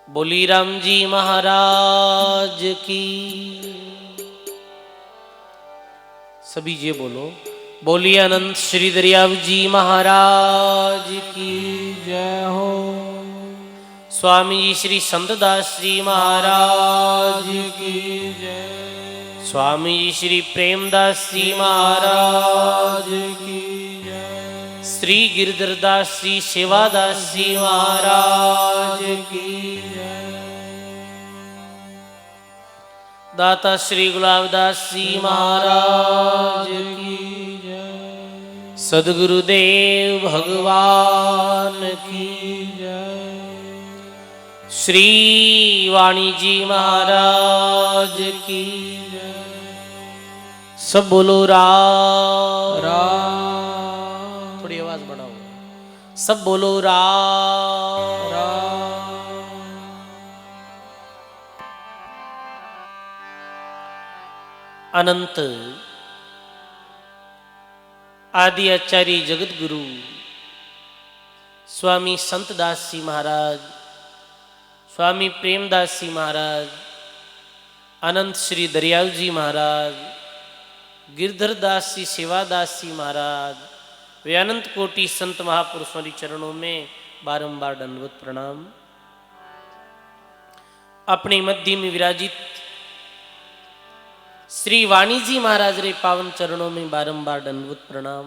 बोली राम जी महाराज की। सभी जी बोलो। बोली अनंत श्री दरियाव जी महाराज की जय हो। स्वामी जी श्री संतदास जी महाराज की जय। स्वामी जी श्री प्रेमदास जी महाराज की जय। श्री गिरधरदास जी सेवादास जी महाराज की जय। दाता श्री गुलाबदास जी महाराज की जय। सदगुरुदेव भगवान की जय। श्री वाणी जी महाराज की जय। सब बोलो राम राम। थोड़ी आवाज बढ़ाओ। सब बोलो राम राम। अनंत आदि आचार्य जगत गुरु स्वामी संतदास जी महाराज, स्वामी प्रेमदास जी महाराज, अनंत श्री दरियाव जी महाराज, गिरधरदास जी सेवादास जी महाराज, वे अनंत कोटि संत महापुरुषों के चरणों में बारंबार दंडवत प्रणाम। अपने मध्य में विराजित श्री वाणी जी महाराज रे पावन चरणों में बारंबार दंडवत प्रणाम।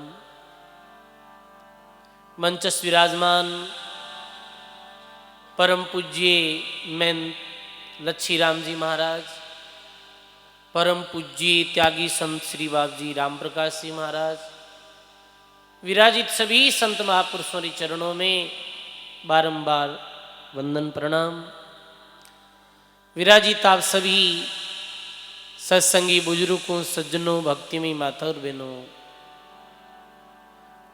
मंचस विराजमान परम पूज्य मैन लच्छी राम जी महाराज, परम पूज्य त्यागी संत श्री बाबजी राम प्रकाश जी महाराज, विराजित सभी संत महापुरुषों के चरणों में बारंबार वंदन प्रणाम। विराजित आप सभी सत्संगी बुजुर्गों, सज्जनों, भक्तिमय माता और बहनों,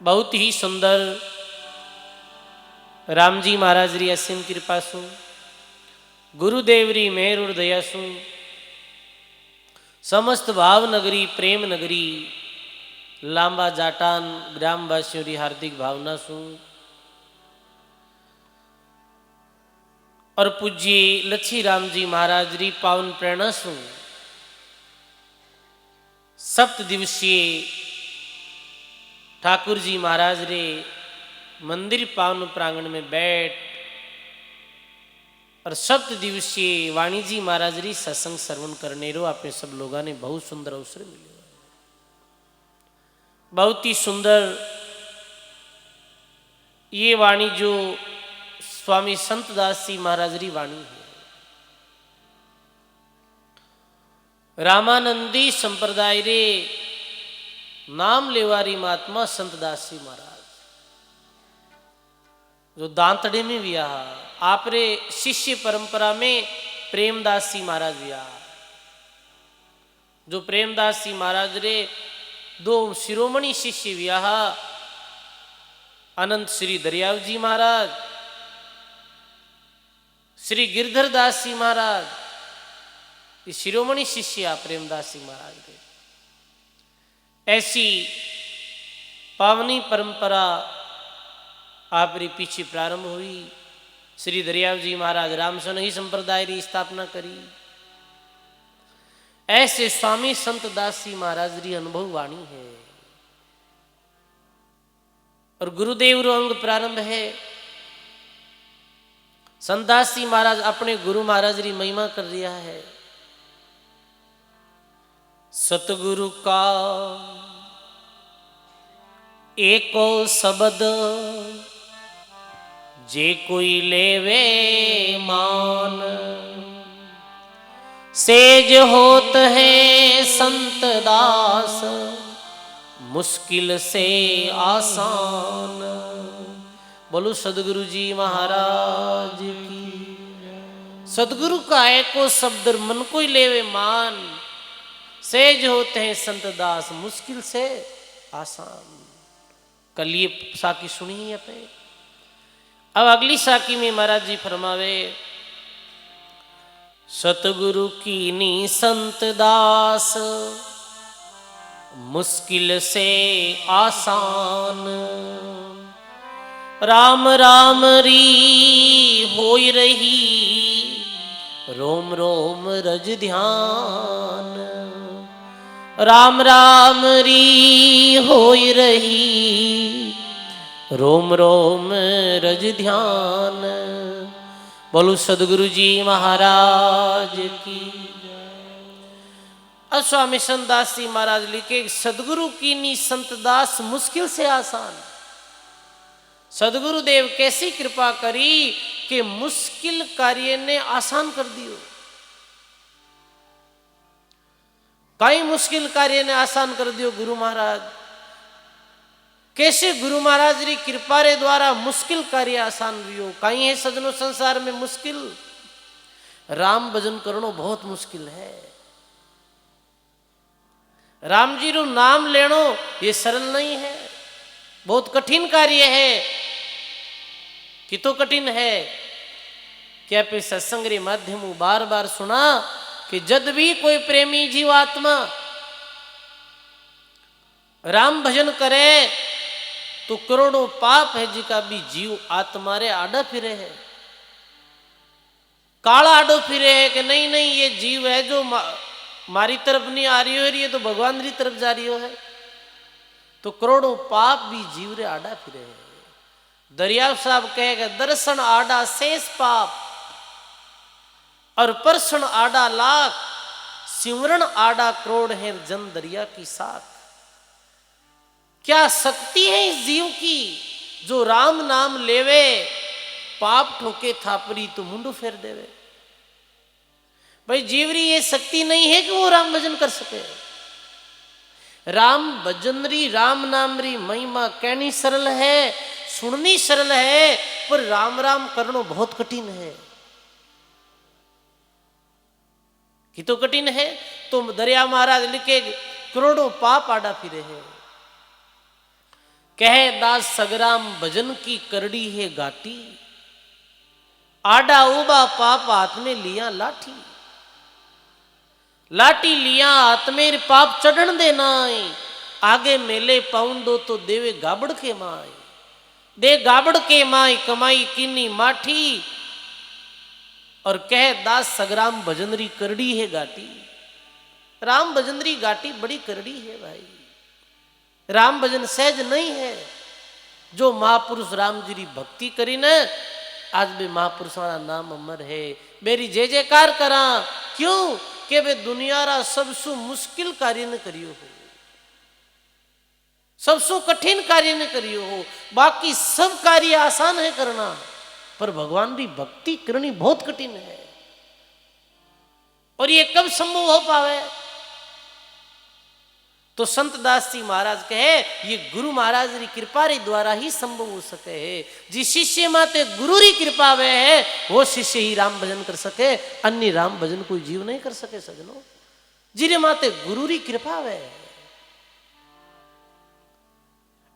बहुत ही सुंदर राम जी महाराज री असीम कृपा सु, गुरुदेव री मेहर और दया सु, समस्त भाव नगरी प्रेम नगरी लांबा जाटान ग्रामवासियों की हार्दिक भावना सु और पूज्य लच्छी राम जी महाराज री पावन प्रेरणा सु सप्त दिवसीय ठाकुर जी महाराज रे मंदिर पावन प्रांगण में बैठ और सप्त दिवसीय वाणी जी महाराज री सत्संग श्रवण करने रो आपने सब लोगों ने बहुत सुंदर अवसर मिले। बहुत ही सुंदर ये वाणी जो स्वामी संतदास जी महाराज री वाणी है। रामानंदी संप्रदाय रे नाम लेवारी महात्मा संतदास जी महाराज जो दांतड़े में विया, आपरे शिष्य परंपरा में प्रेमदास जी महाराज विया, जो प्रेमदास जी महाराज रे दो शिरोमणि शिष्य विया, अनंत श्री दरियाव जी महाराज, श्री गिरधरदास जी महाराज, ये शिरोमणि शिष्य प्रेमदास जी महाराज रे। ऐसी पावनी परंपरा आप रे पीछे प्रारंभ हुई। श्री दरियाव जी महाराज रामसनही संप्रदाय की स्थापना करी। ऐसे स्वामी संतदास जी महाराज री अनुभव वाणी है और गुरुदेव रो अंग प्रारंभ है। संतदास जी महाराज अपने गुरु महाराज री महिमा कर रहा है। सतगुरु का एको शब्द जे कोई लेवे मान, सेज होत है संत दास मुश्किल से आसान। बोलो सदगुरु जी महाराज की। सदगुरु का एको शब्द मन कोई लेवे मान, सेज होते हैं संत दास मुश्किल से आसान। कल ये साकी सुनी है पे। अब अगली साकी में महाराज जी फरमावे, सतगुरु की नी संत दास मुश्किल से आसान, राम राम री होई रही रोम रोम रज ध्यान। राम राम री होई रही, रोम रोम रज ध्यान। बोलो सदगुरु जी महाराज की। स्वामी संतदास जी महाराज लिखे, सदगुरु की नी संतदास मुश्किल से आसान। सदगुरुदेव कैसी कृपा करी कि मुश्किल कार्य ने आसान कर दियो। कई मुश्किल कार्य ने आसान कर दियो गुरु महाराज। कैसे गुरु महाराज री कृपा रे द्वारा मुश्किल कार्य आसान हुई। कहीं है सजनो संसार में मुश्किल। राम भजन करनो बहुत मुश्किल है। राम जी रू नाम लेनो ये सरल नहीं है, बहुत कठिन कार्य है। कि तो कठिन है क्या पे सत्संग रे माध्यम बार बार सुना कि जद भी कोई प्रेमी जीवात्मा राम भजन करे तो करोड़ों पाप है जी का भी जीव आत्मा रे आडा फिरे है, काला आडो फिरे है कि नहीं नहीं ये जीव है जो मारी तरफ नहीं आ रही हो, ये तो भगवान की तरफ जा रही हो है। तो करोड़ों पाप भी जीव रे आडा फिरे है। दरिया साहब कहेगा, दर्शन आडा शेष पाप और परसन आडा लाख, सिमरन आडा करोड़ है जन दरिया की साथ। क्या शक्ति है इस जीव की जो राम नाम लेवे, पाप ठोके थापरी तो मुंडू फेर देवे। भाई जीवरी ये शक्ति नहीं है कि वो राम भजन कर सके। राम भजन री राम नाम री महिमा कहनी सरल है, सुननी सरल है, पर राम राम करनो बहुत कठिन है। कि तो कठिन है। तो दरिया महाराज लिखे, करोड़ों पाप आडा फिरे है। कहे दास सगराम भजन की करड़ी है घाटी, आडा उबा पाप हाथ में लिया लाठी। लाठी लिया हाथ में पाप चढ़न देना, आगे मेले पाउन दो तो देवे गाबड़ के माए। दे गाबड़ के माई कमाई किन्नी माठी, और कह दास सगराम भजनरी करड़ी है घाटी। राम भजनरी घाटी बड़ी करड़ी है भाई। राम भजन सहज नहीं है। जो महापुरुष राम जी की भक्ति करी न, आज भी महापुरुषों का नाम अमर है। मेरी जय जयकार करा, क्यों कि वे दुनिया रा सबसु मुश्किल कार्य न करियो हो, सबसु कठिन कार्य न करियो हो। बाकी सब कार्य आसान है करना, पर भगवान की भक्ति करनी बहुत कठिन है। और ये कब संभव हो पावे? तो संत दास जी महाराज कहे, ये गुरु महाराज की कृपा रे द्वारा ही संभव हो सके है। जिस शिष्य माते गुरु री कृपा वे है, वो शिष्य ही राम भजन कर सके, अन्य राम भजन कोई जीव नहीं कर सके सजनो। जिरे माते गुरु री कृपा वे,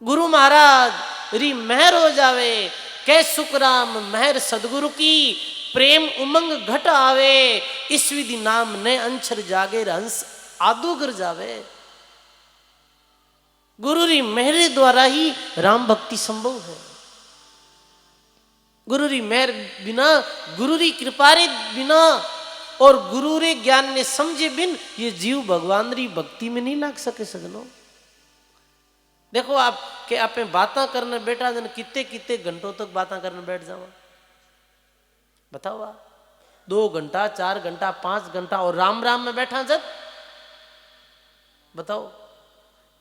गुरु महाराज री मेहर हो जावे। कै सुखराम मेहर सदगुरु की, प्रेम उमंग घट आवे। इस विधि नाम ने अंशर जागे, हंस आदू गिर जावे। गुरु री मेहर द्वारा ही राम भक्ति संभव है। गुरु री मेहर बिना, गुरु री कृपा रे बिना और गुरु रे ज्ञान ने समझे बिन ये जीव भगवान री भक्ति में नहीं लाग सके सजनो। देखो आप कि आप बातें करने बैठा जन कितने कितने घंटों तक बातें करने बैठ जाओ, बताओ आप। 2 घंटा 4 घंटा 5 घंटा, और राम राम में बैठा जब बताओ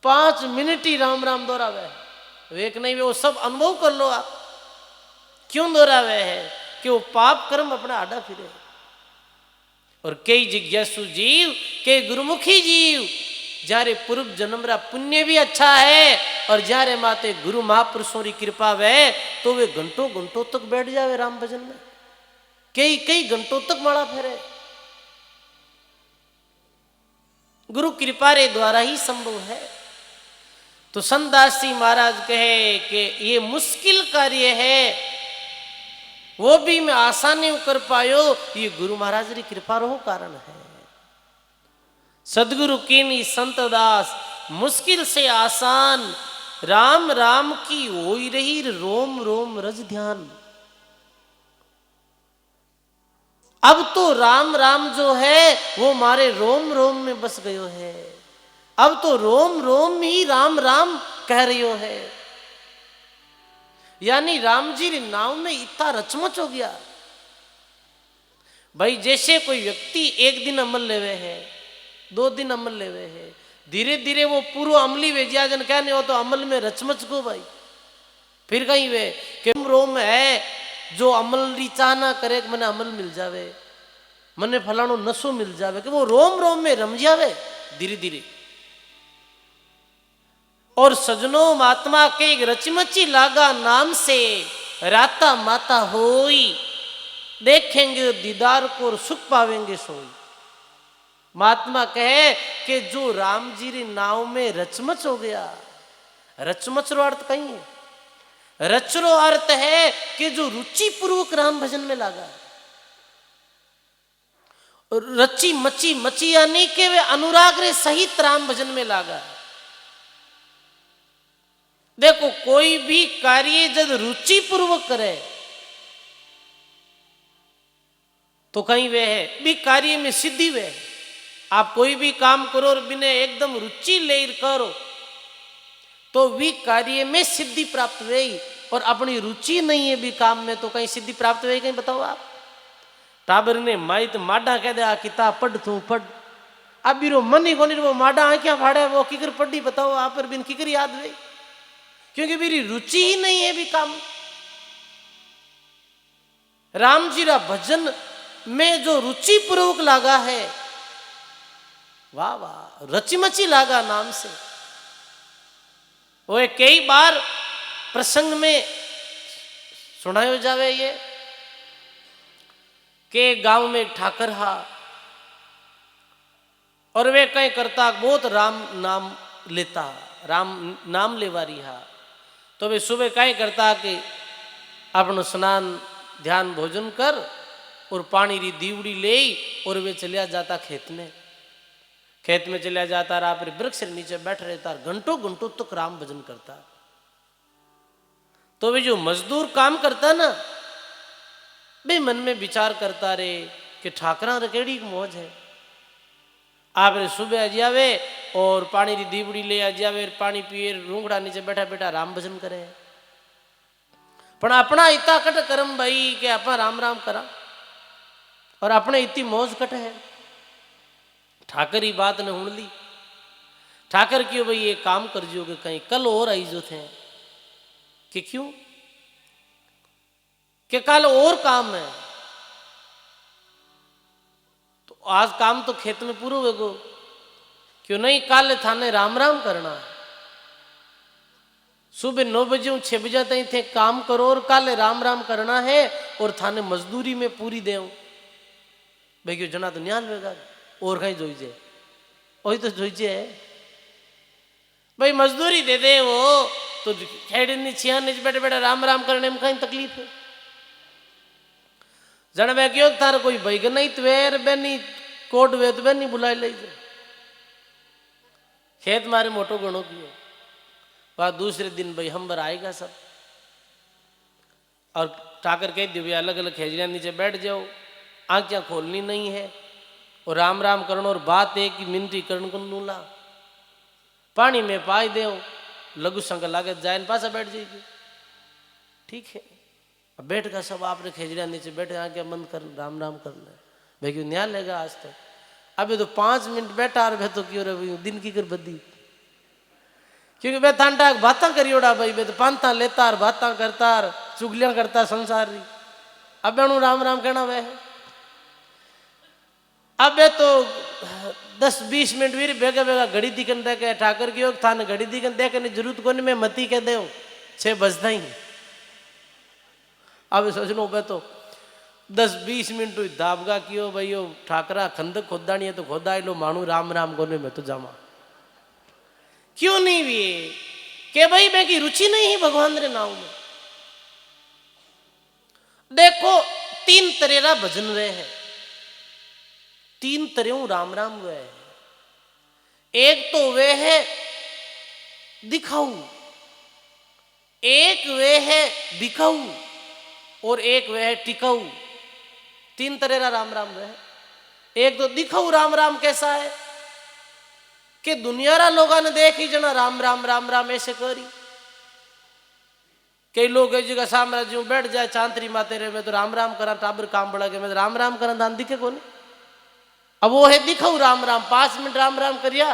5 मिनट ही राम राम दोहरावे। एक नहीं वो सब अनुभव कर लो आप। क्यों दोहरावे है कि वो पाप कर्म अपना आडा फिरे। और कई जिज्ञासु जीव, कई गुरुमुखी जीव, जारे पूर्व जन्म रा पुण्य भी अच्छा है, और जारे माते गुरु महापुरुषों की कृपा वे, तो वे घंटों घंटों तक बैठ जावे राम भजन में। कई कई घंटों तक माला फेरे। गुरु कृपा रे द्वारा ही संभव है। तो संत दास जी महाराज कहे कि ये मुश्किल कार्य है, वो भी मैं आसानी कर पायो, ये गुरु महाराज की कृपा रो कारण है। सदगुरु कीनी संत दास मुश्किल से आसान, राम राम की होई रही रोम रोम रज ध्यान। अब तो राम राम जो है वो मारे रोम रोम में बस गयो है। अब तो रोम रोम ही राम राम कह रही है। यानी राम जी रे नाम में इतना रचमच हो गया। भाई जैसे कोई व्यक्ति एक दिन अमल लेवे है, 2 दिन अमल लेवे है, धीरे धीरे वो पूर्व अमली वे जन क्या नहीं हो तो अमल में रचमच को भाई फिर कहीं वे कि रोम है जो अमल री चाह ना करे कि मने अमल मिल जावे, मने फलानो नशो मिल जावे, कि वो रोम रोम में रम जावे धीरे धीरे। और सजनों महात्मा के रचमची लागा नाम से राता माता होई, देखेंगे दीदार को और सुख पावेंगे सोई। महात्मा कहे कि जो राम जी री नाव में रचमच हो गया, रचमच रो अर्थ कहीं है, रच रो अर्थ है कि जो रुचि पूर्वक राम भजन में लगा, रची मची मची यानी कि वे अनुराग रे सहित राम भजन में लगा। देखो कोई भी कार्य जब रुचि पूर्वक करे तो कहीं वे है भी कार्य में सिद्धि वे। आप कोई भी काम करो और बिना एकदम रुचि ले करो तो भी कार्य में सिद्धि प्राप्त हुई। और अपनी रुचि नहीं है भी काम में तो कहीं सिद्धि प्राप्त हुई कहीं बताओ आप। टाबर ने माई तो माडा कह दिया किताब पढ़ तू पढ़, अब भी रो मन ही कोनी वो माडा आंखें फाड़े वो किकर पढ़ी बताओ आप पर बिन किकर याद हुई, क्योंकि मेरी रुचि ही नहीं है भी काम। राम जी रा भजन में जो रुचि पूर्वक लागा है, वाह वाह रचिमची लागा नाम से। वो कई बार प्रसंग में सुनायो जावे ये कि गांव में एक ठाकर हा और वे कहीं करता बहुत राम नाम लेता, राम नाम लेवारी हा। तो वे सुबह कहीं करता कि अपनो स्नान ध्यान भोजन कर और पानी री दीवड़ी ले और वे चलिया जाता खेत में। खेत में चलिया जाता रहा फिर वृक्ष के नीचे बैठ रहता घंटों घंटों तक राम भजन करता। तो वे जो मजदूर काम करता ना वे मन में विचार करता रे कि ठाकरा रकेड़ी मौज है। आप रे सुबह आ जावे और पानी री दीवड़ी ले आ जावे, पानी पिए रूंगड़ा नीचे बैठा बैठा राम भजन करे। पर अपना इतना कट करम भाई कि आप राम राम करा और अपने इतनी मौज कट है। ठाकर ही बात ने हुण ली। ठाकर क्यों भाई ये काम कर जो कहीं कल और आई जो थे कि क्यों कि कल और काम है तो आज काम तो खेत में पूरा होगो, क्यों नहीं कल थाने राम राम करना है। सुबह 9 बजे 6 बजे तक थे काम करो और कल राम राम करना है और थाने मजदूरी में पूरी दे भाई क्यों जना तो न्यान होगा और कहीं जोईजे वही तो जोईजे है भाई मजदूरी दे दे वो तो खेड़ी छिया नीचे बैठे बैठे राम राम करने में कहीं तकलीफ है। जन वे क्यों थार कोई भाई नहीं तो वेर बेनी कोट वे तो बेनी बुला ले खेत मारे मोटो गणों की वह दूसरे दिन भाई हमबर आएगा सब और ठाकर कह दियो अलग अलग खेजड़िया नीचे बैठ जाओ, आंखें खोलनी नहीं है और राम राम करना और बात है कि मिनती करण को नूला पानी में पाई दे लघु संग लागे जाए पासा बैठ जाएगी। ठीक है अब बैठ कर सब आपने खेजड़िया नीचे बैठे आंखें बंद कर राम राम कर ले भाई क्यों न्याय लेगा आज तक। अभी तो 5 मिनट बैठा रहे तो क्यों रहे दिन की कर बदी क्योंकि वे थांटा बातें करियोड़ा भाई वे तो पांता लेता बातें करता चुगलियां करता संसार री। अब राम राम कहना वे है अब तो 10-20 मिनट भी बेगा बेगा घड़ी दिखन दे के ठाकर की थाने घड़ी दिखन दे के जरूरत को नहीं मैं मती कह दे 6 बजता ही। अब सोचनो पे तो 10-20 मिनट दाबगा कियो भाई यो ठाकरा खंदक खोदा नहीं है तो खोदा लो मानू राम राम कोने में तो जामा क्यों नहीं भी के भाई मैं की रुचि नहीं है भगवान रे नाम में। देखो 3 तरह भजन रहे हैं, 3 तरह राम राम हुए है। एक तो वे है दिखाऊ, एक वे है दिखाऊ और एक वे है टिकाऊ। तीन तरह का राम राम रहे। एक तो दिखाऊ राम राम कैसा है कि दुनिया रा लोगों ने देख ही जना राम राम राम राम ऐसे करी। कई लोग जगह साम्राज्य में बैठ जाए चांतरी माते रहे मैं तो राम राम करा टाबर काम बढ़ा के मैं तो राम राम करा दान दिखे को नहीं। अब वो है दिखाऊ राम राम 5 मिनट राम राम करिया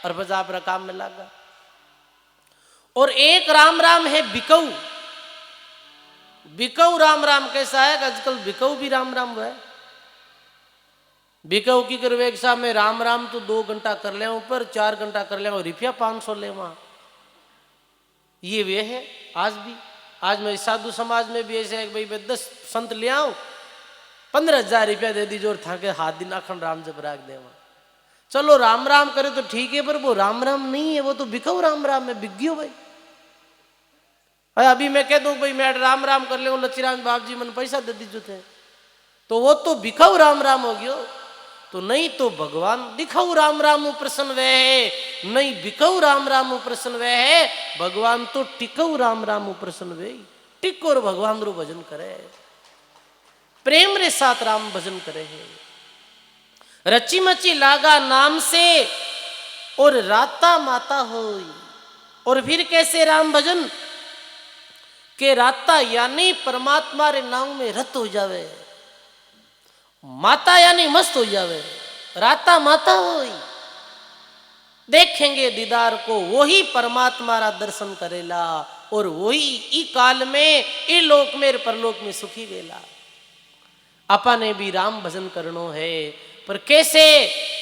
और बस आप काम में लगा। और एक राम राम है बिकऊ। बिकऊ राम राम कैसा है कि आजकल बिकऊ भी राम राम हुआ है। बिकऊ की करवेक्षा में राम राम तो 2 घंटा कर ले ऊपर 4 घंटा कर ले रुपया 500 ले वहां। ये वे है आज भी। आज मैं साधु समाज में भी ऐसे है भाई मैं 10 संत ले आऊं 15,000 रुपया दे दीजिए और था के हाथ दिन अखंड राम जब राख दे। चलो राम राम करे तो ठीक है पर वो राम राम नहीं है, वो तो बिकऊ राम राम है। बिग्यो भाई अभी मैं कह दूं भाई मैं राम राम कर ले लच्छीराम बाप जी मन पैसा दे दीजिए थे तो वो तो बिकाऊ राम राम हो गयो। तो नहीं तो भगवान दिखाऊ राम राम प्रसन्न वे है, नहीं बिकाऊ राम राम प्रसन्न वे है। भगवान तो टिकाऊ राम राम प्रसन्न वे। टिक और भगवान रो भजन करे, प्रेम रे साथ राम भजन करे है। रची मची लागा नाम से और राता माता होई। और फिर कैसे राम भजन के राता यानी परमात्मा रे नाम में रत हो जावे, माता यानी मस्त हो जावे। राता माता होई देखेंगे दीदार को वही परमात्मा रा दर्शन करेला और वही ई काल में ई लोक में परलोक में सुखी वेला। आपा ने भी राम भजन करनो है पर कैसे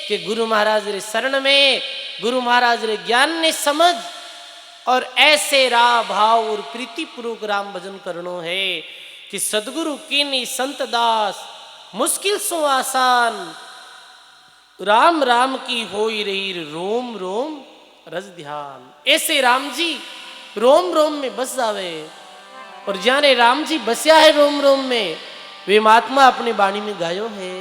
कि गुरु महाराज रे शरण में गुरु महाराज रे ज्ञान ने समझ और ऐसे रा भाव और प्रीति पूर्वक राम भजन करनो है कि सदगुरु कीनी संत दास मुश्किल सो आसान। राम राम की होई रही रोम रोम रज ध्यान। ऐसे राम जी रोम रोम में बस जावे और जाने राम जी बसया है रोम रोम में वे महात्मा अपनी वाणी में गायो है।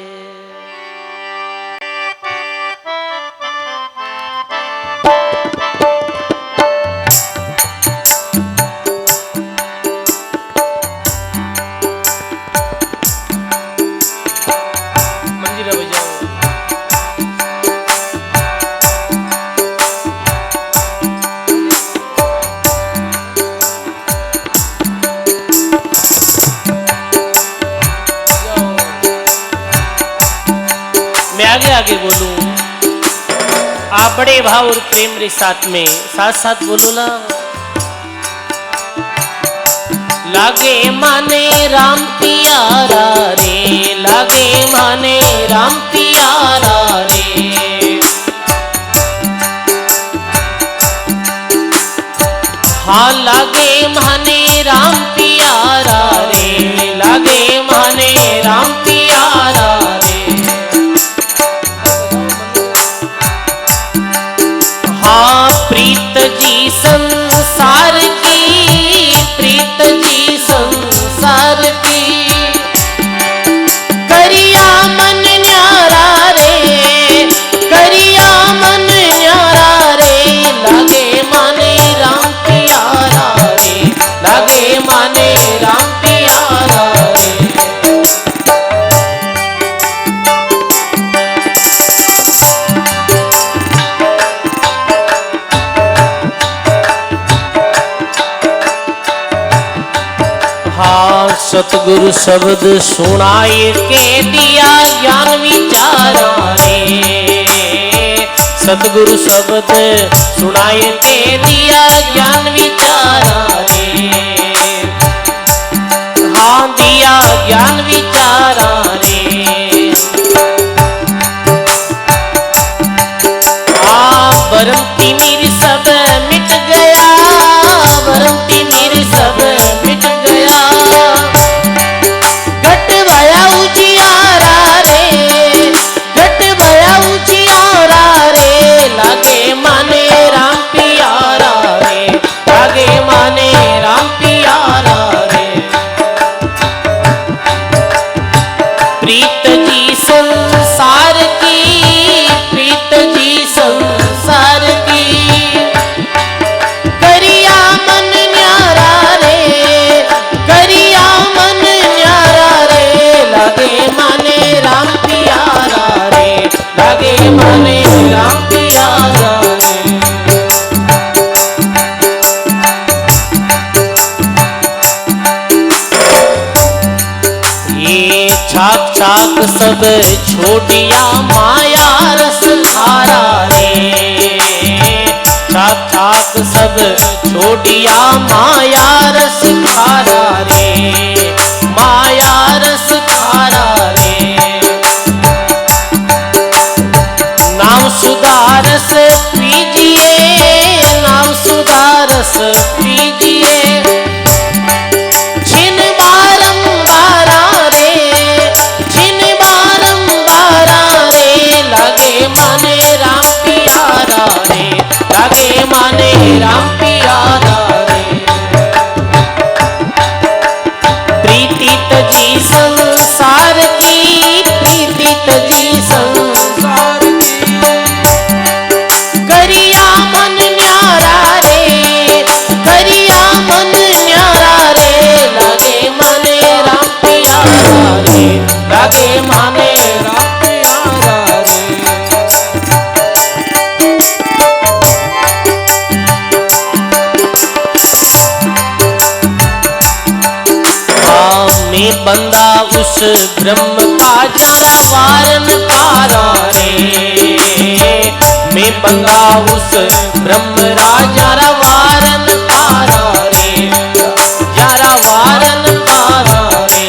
आगे बोलूं आप बड़े भाव और प्रेम रे साथ में साथ साथ बोलो ना। लागे माने राम प्यारा रे, लागे माने राम प्यारा रे। हाँ लागे माने राम प्यारा रे, लागे माने राम प्यारा रे। हाँ प्रीत जी संसार की, प्रीत जी संसार की। करिया मन न्यारा रे, करिया मन न्यारा रे। लागे माने राम प्यारा रे, लागे माने राम प्यारा रे। सतगुरु शब्द सुनाए के दिया ज्ञान विचारा रे। सतगुरु शब्द सुनाए के दिया ज्ञान विचारा रे। हाँ दिया ज्ञान विचारा रे। हाँ बरम तिमिर सब मिट गया, बरम तिमिर सब मिट गया। लागे माने राम प्यारा रे, लागे माने राम प्यारा रे। लागे माने राम प्यारा रे। ये छाक छाक सब छोटिया माया रस खारा रे। छाक छाक सब छोटिया माया रस खारा रे। माया रस खारा रे। नाम सुधारस पीजिए, नाम सुधारस पीजिए। छिन बारंबारा रे, छिन बारंबारा रे। लागे माने राम प्यारा रे, लागे माने राम प्यारा रे। प्रीति तजी संसार की, प्रीति तजी संसार की। करिया मन न्यारा रे, करिया मन न्यारा रे। लागे माने राम प्यारा रे, लागे माने राम प्यारा रे। मैं बंदा उस ब्रह्म का जारा वारन पारा रे। मैं बंदा उस ब्रह्म राजा वारन पारा रे। जारा वारन पारा रे।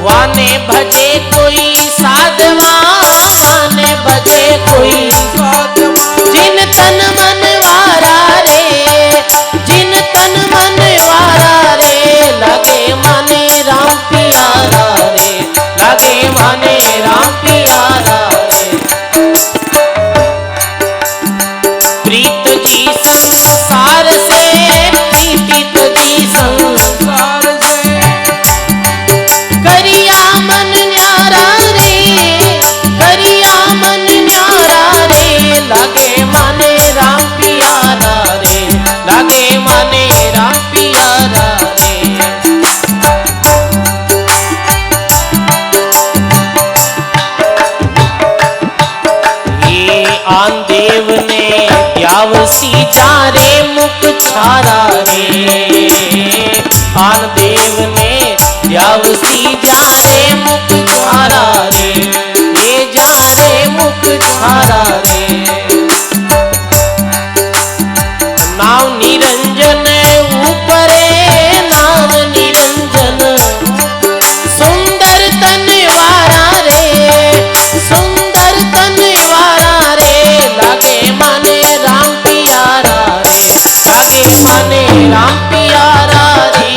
वाने भजे कोई साधवा, वाने भजे कोई साधवा। जिन तन मन वारा रे, जिन तन मन वारा रे। लागे माने राम प्यारा रे, लागे माने राम प्यारा रे। प्रीत जी संसार से, प्रीत जी संसार से। करिया मन न्यारा रे, करिया मन न्यारा रे। लागे माने राम प्यारा रे, लागे माने राम प्यारा रे। ये आन देव ने ब्यावसी जारे मुख छारा रे। आन देव ने ब्यावसी जारे मुख छारा रे। ये जारे मुख छारा रे। नाम निरंजन ऊपरे, नाम निरंजन। सुंदर तनवारा रे, सुंदर तनवारा रे। लागे माने राम प्यारा रे, लागे माने राम प्यारा रे।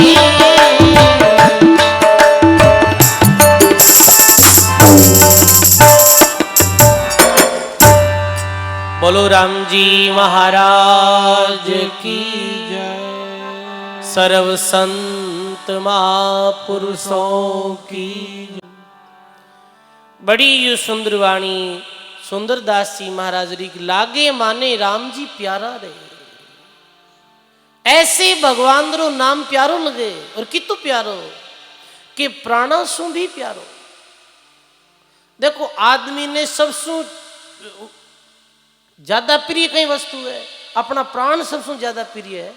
बोलो राम जी महाराज की जय। सर्व संत महापुरुषों की जय। बड़ी यू सुंदर वाणी सुंदरदास जी महाराज री लागे माने राम जी प्यारा रे। ऐसे भगवान रो नाम प्यारो लगे और कितु प्यारो कि प्राणा सु भी प्यारो। देखो आदमी ने सबसु ज्यादा प्रिय कई वस्तु है, अपना प्राण सबसे ज्यादा प्रिय है।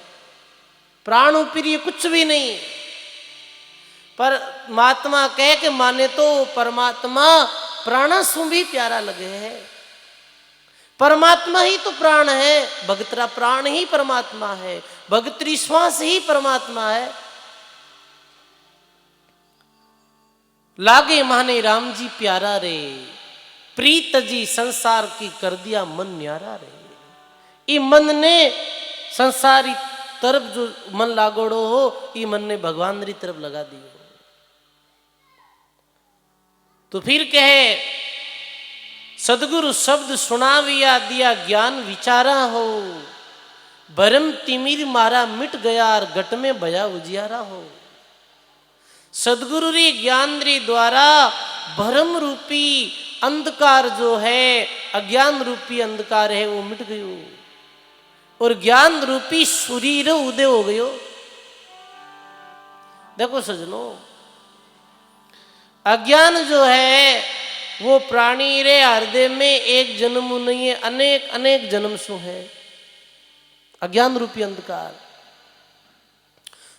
प्राण प्रिय कुछ भी नहीं। पर महात्मा कह के माने तो परमात्मा प्राणसु भी प्यारा लगे है। परमात्मा ही तो प्राण है, भगतरा प्राण ही परमात्मा है, भगतरी श्वास ही परमात्मा है। लागे माने राम जी प्यारा रे, प्रीत जी संसार की कर दिया मन न्यारा रे। ई मन ने संसारी तरफ जो मन लागोड़ो हो, ई मन ने भगवान री तरफ लगा दियो। तो फिर कहे सदगुरु शब्द सुनाविया दिया ज्ञान विचारा हो। भरम तिमिर मारा मिट गया और घट में भया उजियारा हो। सदगुरु री ज्ञान री द्वारा भरम रूपी अंधकार जो है, अज्ञान रूपी अंधकार है, वो मिट गयो और ज्ञान रूपी सूर्य उदय हो गयो। देखो सजनो, अज्ञान जो है वो प्राणी रे हृदय में एक जन्म नहीं है, अनेक अनेक जन्म सु है। अज्ञान रूपी अंधकार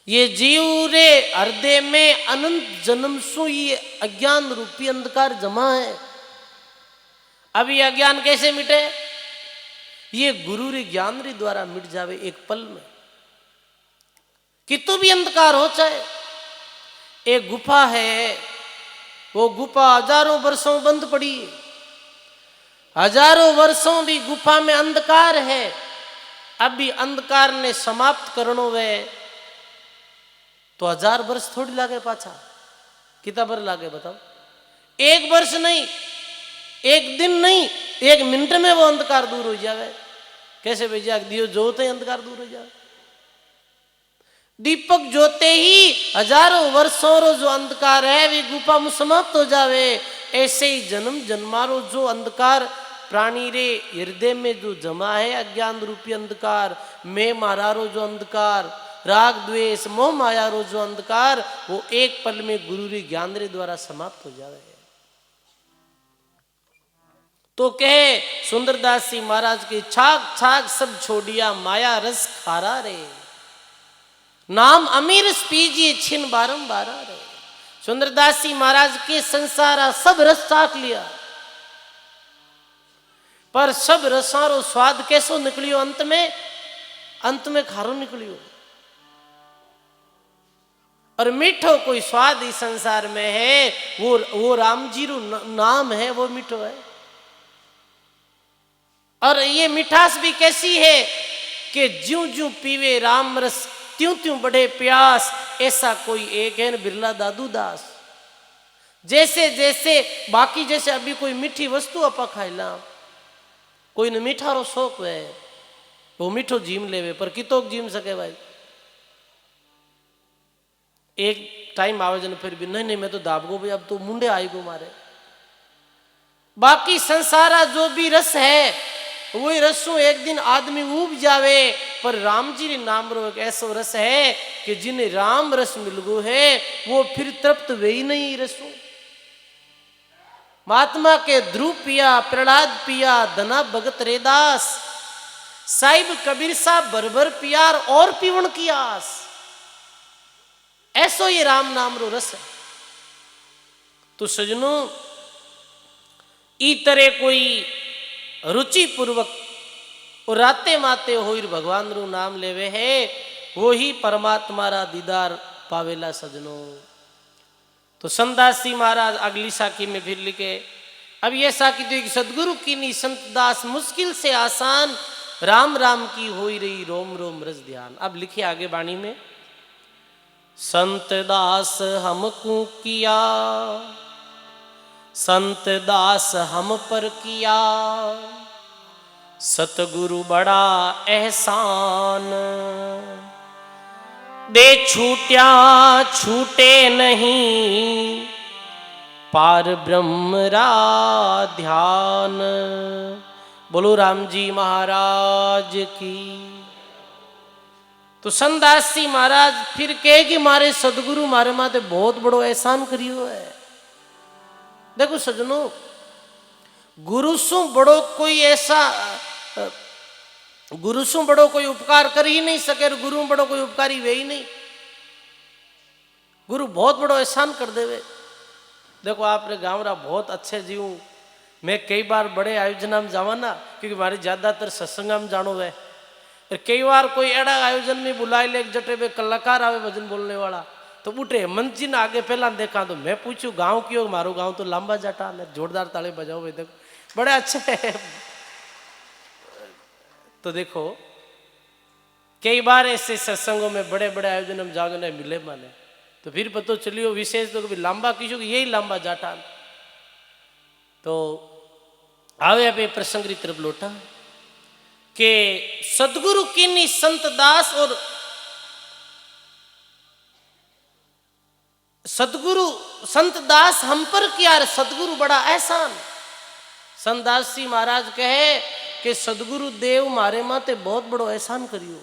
ये जीव रे हृदय में अनंत जन्म सु ये अज्ञान रूपी अंधकार जमा है। अब ये अज्ञान कैसे मिटे? ये गुरु रे ज्ञान रे द्वारा मिट जावे एक पल में। कितु भी अंधकार हो चाहे, एक गुफा है, वो गुफा हजारों वर्षों बंद पड़ी, हजारों वर्षों भी गुफा में अंधकार है। अब भी अंधकार ने समाप्त करनो वे तो 1000 वर्ष थोड़ी लागे, पाछा कितना बर लागे बताओ? 1 वर्ष नहीं, 1 दिन नहीं, 1 मिनट में वो अंधकार दूर हो जावे। कैसे भैया? दियो जोते ही अंधकार दूर हो जाए। दीपक जोते ही हजारों वर्षों रो जो अंधकार है वे गुफा में समाप्त हो जावे। ऐसे ही जन्म जन्मारो जो अंधकार प्राणी रे हृदय में जो जमा है, अज्ञान रूपी अंधकार, मैं मारारो जो अंधकार, राग द्वेष मोह माया रो जो अंधकार, वो एक पल में गुरु रे ज्ञान रे द्वारा समाप्त हो जावे। तो कहे सुंदरदास जी महाराज के छाक छाक सब छोड़िया, माया रस खारा रे, नाम अमीर पीजिए छिन बारंबार रे। सुंदरदास जी महाराज के संसारा सब रस चाख लिया, पर सब रसारो स्वाद कैसो निकलियो? अंत में खारो निकलियो। और मीठो कोई स्वाद इस संसार में है, वो राम जी रो नाम है, वो मीठो है। और ये मिठास भी कैसी है कि ज्यों ज्यों पीवे राम रस त्यों त्यों बढ़े प्यास। ऐसा कोई एक है न बिरला दादू दास। जैसे जैसे बाकी जैसे अभी कोई मीठी वस्तु अपा खाइला, कोई ने मीठा रो शौक है, वो मीठो जीम लेवे, पर कितोक जीम सके भाई? एक टाइम आवे जन फिर भी नहीं मैं तो दाबगो भाई, अब तो मुंडे आएगो मारे। बाकी संसारा जो भी रस है वही रसों एक दिन आदमी उब जावे, पर राम जी ने नाम रो एक ऐसा रस है कि जिन्हें राम रस मिल गो है वो फिर तृप्त वे ही नहीं रसों। महात्मा के ध्रुव पिया, प्रहलाद पिया, धना भगत रेदास, साहिब कबीर साहब बरबर पियार और पीवन की आस। ऐसो ये राम नाम रो रस है। तो सजनों, ई तरह कोई रुचि पूर्वक और राते माते होइर भगवान रू नाम लेवे है, वो ही परमात्मा रा दीदार पावेला सजनों। तो संतदास जी महाराज अगली साखी में फिर लिखे। अब ये साखी तो सदगुरु की नी संत दास मुश्किल से आसान, राम राम की होई रही रोम रोम रस ध्यान। अब लिखे आगे बाणी में, संत दास हमको किया, संत दास हम पर किया, सतगुरु बड़ा एहसान। दे छूट्या छूटे नहीं, पार ब्रह्म रा ध्यान। बोलो राम जी महाराज की। तो संतदास जी महाराज फिर कहे कि मारे सदगुरु मारे माते बहुत बड़ो एहसान करियो है। देखो सजनों, गुरु सु बड़ो कोई ऐसा, गुरु सु बड़ो कोई उपकार कर ही नहीं सके, गुरु बड़ो कोई उपकारी वे ही नहीं। गुरु बहुत बड़ो एहसान कर देवे। देखो आपने गाँव रा बहुत अच्छे जीव, मैं कई बार बड़े आयोजन में जावा ना, क्योंकि हमारी ज्यादातर सत्संग में जानो है। कई बार कोई एड़ा आयोजन में बुलाए ले, जटे में कलाकार आवे भजन बोलने वाला, तो उठे हेमंत जी ने आगे पहला देखा, तो मैं पूछू गांव क्यों? मारो गांव तो लांबा जाटा, ने जोरदार ताले बजाओ भाई, देखो बड़े अच्छे हैं। तो देखो कई बार ऐसे सत्संगों में बड़े बड़े आयोजन में जाओगे ना मिले माने, तो फिर पता चलियो विशेष तो कभी लांबा किशो यही लांबा जाटा। तो आवे आप प्रसंग की तरफ लौटा कि सदगुरु किन्नी संत दास और सदगुरु संत दास हम पर किया, सदगुरु बड़ा एहसान। संत दास जी महाराज कहे कि सदगुरु देव मारे माते बहुत बड़ो एहसान करियो।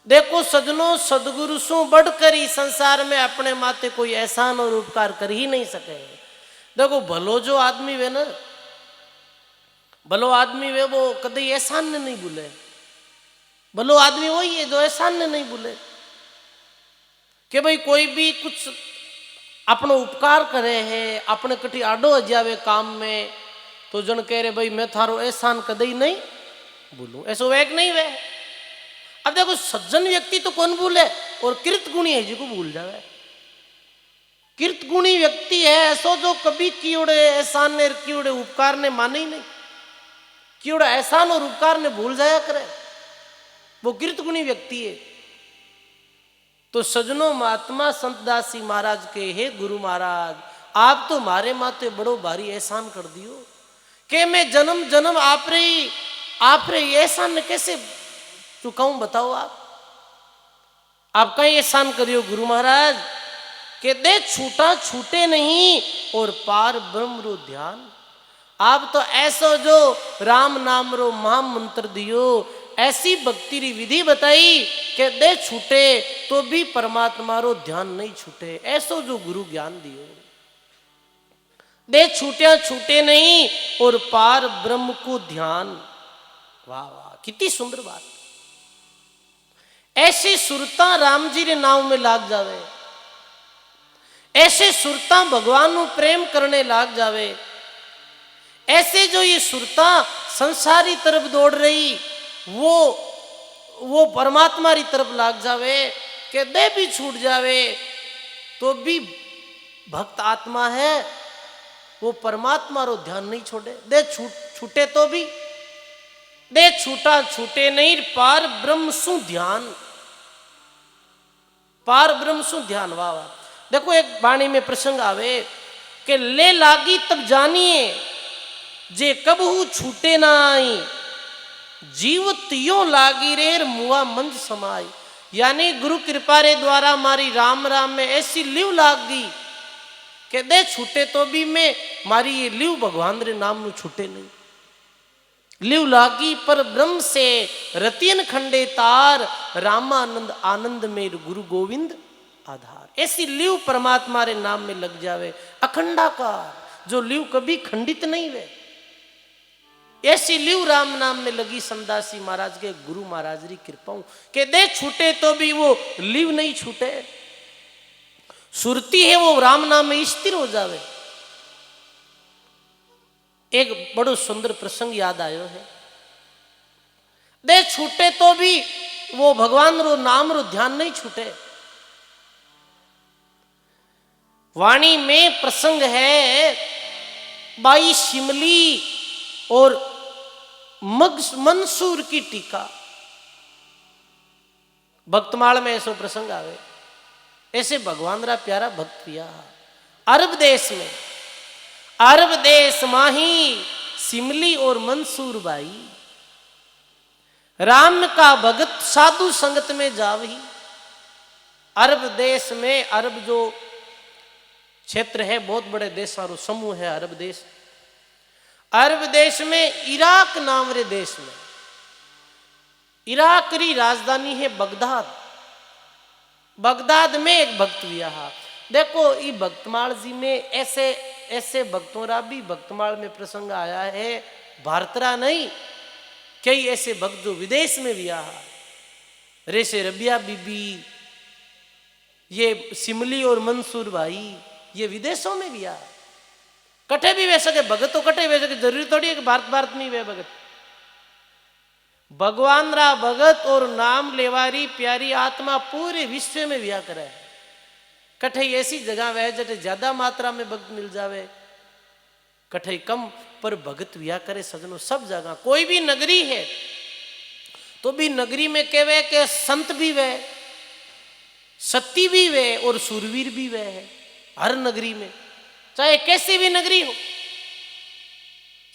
देखो सजनों, सदगुरु सु बढ़कर ही संसार में अपने माते कोई एहसान और उपकार कर ही नहीं सके। देखो भलो जो आदमी वे ना, भलो आदमी वे वो कभी एहसान ने नहीं भूले। भलो आदमी वही है जो एहसान ने नहीं भूले। कि भाई कोई भी कुछ अपनो उपकार करे है, अपने कटी आडो अजावे काम में, तो जन कह रहे भाई मैं थारो एहसान कदई नहीं भूलू, ऐसो वेक नहीं वे। अब देखो सज्जन व्यक्ति तो कौन भूले, और कृत गुणी है जिको भूल जावे। कृत गुणी व्यक्ति है ऐसो जो कभी कियोड़े एहसान ने कियोड़े उपकार ने माने ही नहीं, कियोड़े एहसान और उपकार ने भूल जाया करे, वो कृत गुणी व्यक्ति है। तो सजनों, महात्मा संत दासी महाराज के, हे गुरु महाराज आप तो मारे माते बड़ो भारी एहसान कर दियो कि मैं जन्म जन्म आप रे एहसान ने कैसे चुकाऊं, बताओ आप कहीं एहसान करियो गुरु महाराज के दे छूटा छूटे नहीं और पार ब्रह्म रो ध्यान। आप तो ऐसो जो राम नाम रो महामंत्र दियो, ऐसी भक्ति री विधि बताई कि दे छूटे तो भी परमात्मा रो ध्यान नहीं छूटे, ऐसो जो गुरु ज्ञान दियो। दे छूटिया छूटे नहीं और पार ब्रह्म को ध्यान। वाह वाह, कितनी सुंदर बात। ऐसी सुरता राम जी रे नाव में लाग जावे, ऐसे सुरता भगवान नु प्रेम करने लाग जावे, ऐसे जो ये सुरता संसारी तरफ दौड़ रही वो परमात्मा री तरफ लाग जावे कि दे भी छूट जावे तो भी भक्त आत्मा है, वो परमात्मा रो ध्यान नहीं छोड़े। दे छूटे तो भी दे छूटा छूटे नहीं, पार ब्रह्म सु ध्यान, पार ब्रह्म सु ध्यान। वाह वाह। देखो एक वाणी में प्रसंग आवे कि ले लागी तब जानिए जे कबहू छूटे ना आई, जीव तियो लागी रे मुआ मंज समाई। यानी गुरु कृपा रे द्वारा मारी राम राम में ऐसी लिव लाग गई कि दे छूटे तो भी मैं मारी ये लिव भगवान रे नाम नु छूटे नहीं। लिव लागी पर ब्रह्म से रतियन खंडे तार, रामानंद आनंद में गुरु गोविंद आधार। ऐसी लिव परमात्मा रे नाम में लग जावे अखंडाकार, जो लिव कभी खंडित नहीं वे, ऐसी लिव राम नाम में लगी संदासी महाराज के गुरु महाराज री कृपाओं के दे छूटे तो भी वो लिव नहीं छूटे, सुरती है वो राम नाम में स्थिर हो जावे। एक बड़ो सुंदर प्रसंग याद आयो है, दे छूटे तो भी वो भगवान रो नाम रो ध्यान नहीं छूटे। वाणी में प्रसंग है बाई शिमली और मंसूर की टीका। भक्तमाल में ऐसा प्रसंग आवे, ऐसे भगवान रा प्यारा भक्त पिया अरब देश में, अरब देश माही सिमली और मंसूर बाई, राम का भगत साधु संगत में जावही। अरब देश में, अरब जो क्षेत्र है बहुत बड़े देशों समूह है अरब देश। अरब देश में इराक नाम रे देश में, इराक री राजधानी है बगदाद। बगदाद में एक भक्त विया। देखो ये भक्तमाल जी में ऐसे ऐसे भक्तों रा भी भक्तमाल में प्रसंग आया है, भारतरा नहीं, कई ऐसे भक्त जो विदेश में विया, रेसे रबिया बीबी, ये सिमली और मंसूर भाई, ये विदेशों में विया। कटे भी वैसे के भगत तो कटे वैसे के, जरूरी थोड़ी है कि भारत में वे भगत। भगवान रा भगत और नाम लेवारी प्यारी आत्मा पूरे विश्व में विया करे। कठे ऐसी जगह वह जटे ज्यादा मात्रा में भक्त मिल जावे, कठे कम पर भगत विया करे। सजनों सब जगह कोई भी नगरी है तो भी नगरी में कहवे के संत भी वे, सती भी वे और सूरवीर भी वे है। हर नगरी में चाहे कैसी भी नगरी हो,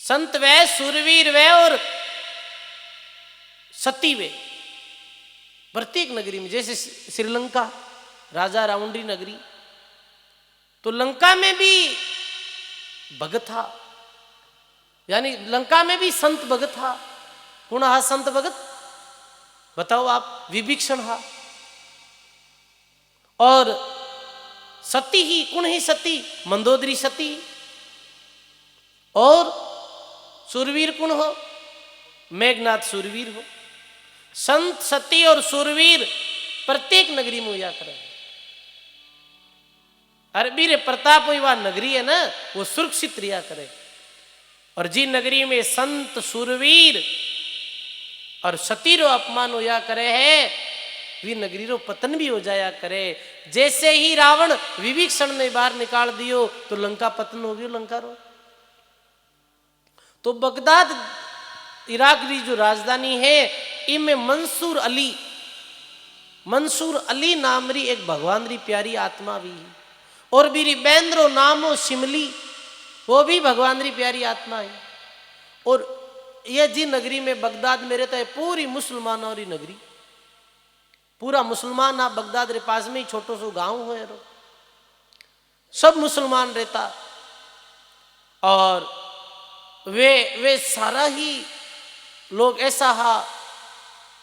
संत वे, सूरवीर वे और सती वे प्रत्येक नगरी में। जैसे श्रीलंका राजा रावंडी नगरी, तो लंका में भी भगत था, यानी लंका में भी संत भगत था। कौन हा संत भगत? बताओ आप, विभीषण हा और सती ही, कुण ही सती, मंदोदरी सती, और सूरवीर कुण हो, मेघनाथ सूरवीर हो। संत सती और सूरवीर प्रत्येक नगरी में हुआ करे। अरबी रे प्रताप हुई वह नगरी है ना, वो सुरक्षित रिया करे। और जी नगरी में संत सूरवीर और सती रो अपमान होया करे है, वी नगरी रो पतन भी हो जाया करे। जैसे ही रावण विभीषण ने बाहर निकाल दियो तो लंका पतन हो गयो, लंका रो। तो बगदाद इराक की जो राजधानी है, इनमें मंसूर अली नाम री एक भगवान री प्यारी आत्मा भी है। और बीरी बैंद्रो नामो शिमली, वो भी भगवान री प्यारी आत्मा है। और ये जी नगरी में बगदाद में रहता है पूरी मुसलमानों री नगरी, पूरा मुसलमान आ बगदाद रे पास में ही छोटो सो गांव है रो, सब मुसलमान रहता। और वे सारा ही लोग ऐसा हा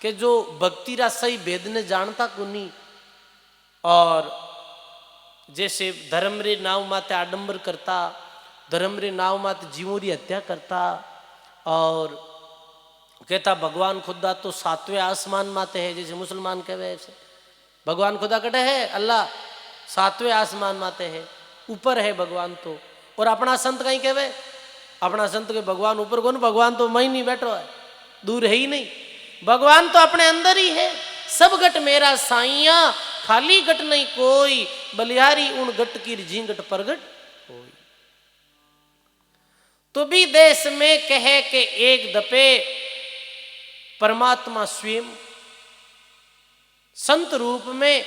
कि जो भक्ति रा सही भेद ने जानता कुनी। और जैसे धर्म रे नाव माते आडंबर करता, धर्म रे नाव माते जीवों री हत्या करता, और कहता भगवान खुदा तो 7वें आसमान माते है, जैसे मुसलमान कहे ऐसे भगवान खुदा कटे है, अल्लाह 7वें आसमान माते है, ऊपर है भगवान तो। और अपना संत कहीं कहे, अपना संत के भगवान ऊपर कौन, भगवान तो मैं नहीं बैठो है, दूर है ही नहीं, भगवान तो अपने अंदर ही है। सब गट मेरा साइया, खाली गट नहीं कोई, बलिहारी उन गट की झींगट परगट होई। तो भी देश में कहे के एक दपे परमात्मा स्वयं संत रूप में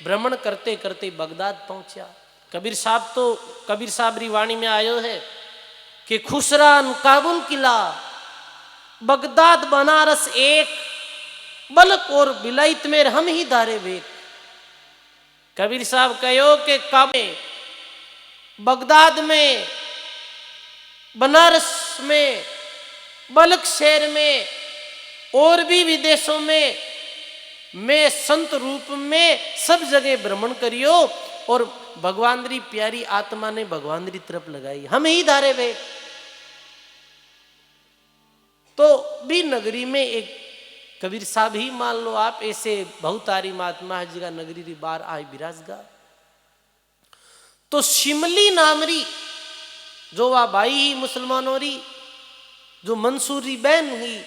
भ्रमण करते करते बगदाद पहुंचा। कबीर साहब री वाणी में आयो है कि खुसरान काबुल किला, बगदाद बनारस एक, बलक और बिलाइत में हम ही धारे वेक। कबीर साहब कहो कि काबे, बगदाद में, बनारस में, बलक शहर में और भी विदेशों में मैं संत रूप में सब जगह भ्रमण करियो, और भगवान री प्यारी आत्मा ने भगवान री तरफ लगाई, हम ही धारे वे। तो भी नगरी में एक कबीर साहब ही मान लो आप, ऐसे बहुतारी महात्मा है जिगा नगरी री बार आए बिराजगा। तो शिमली नामरी जो वह भाई ही मुसलमानों री, जो मंसूरी बहन हुई,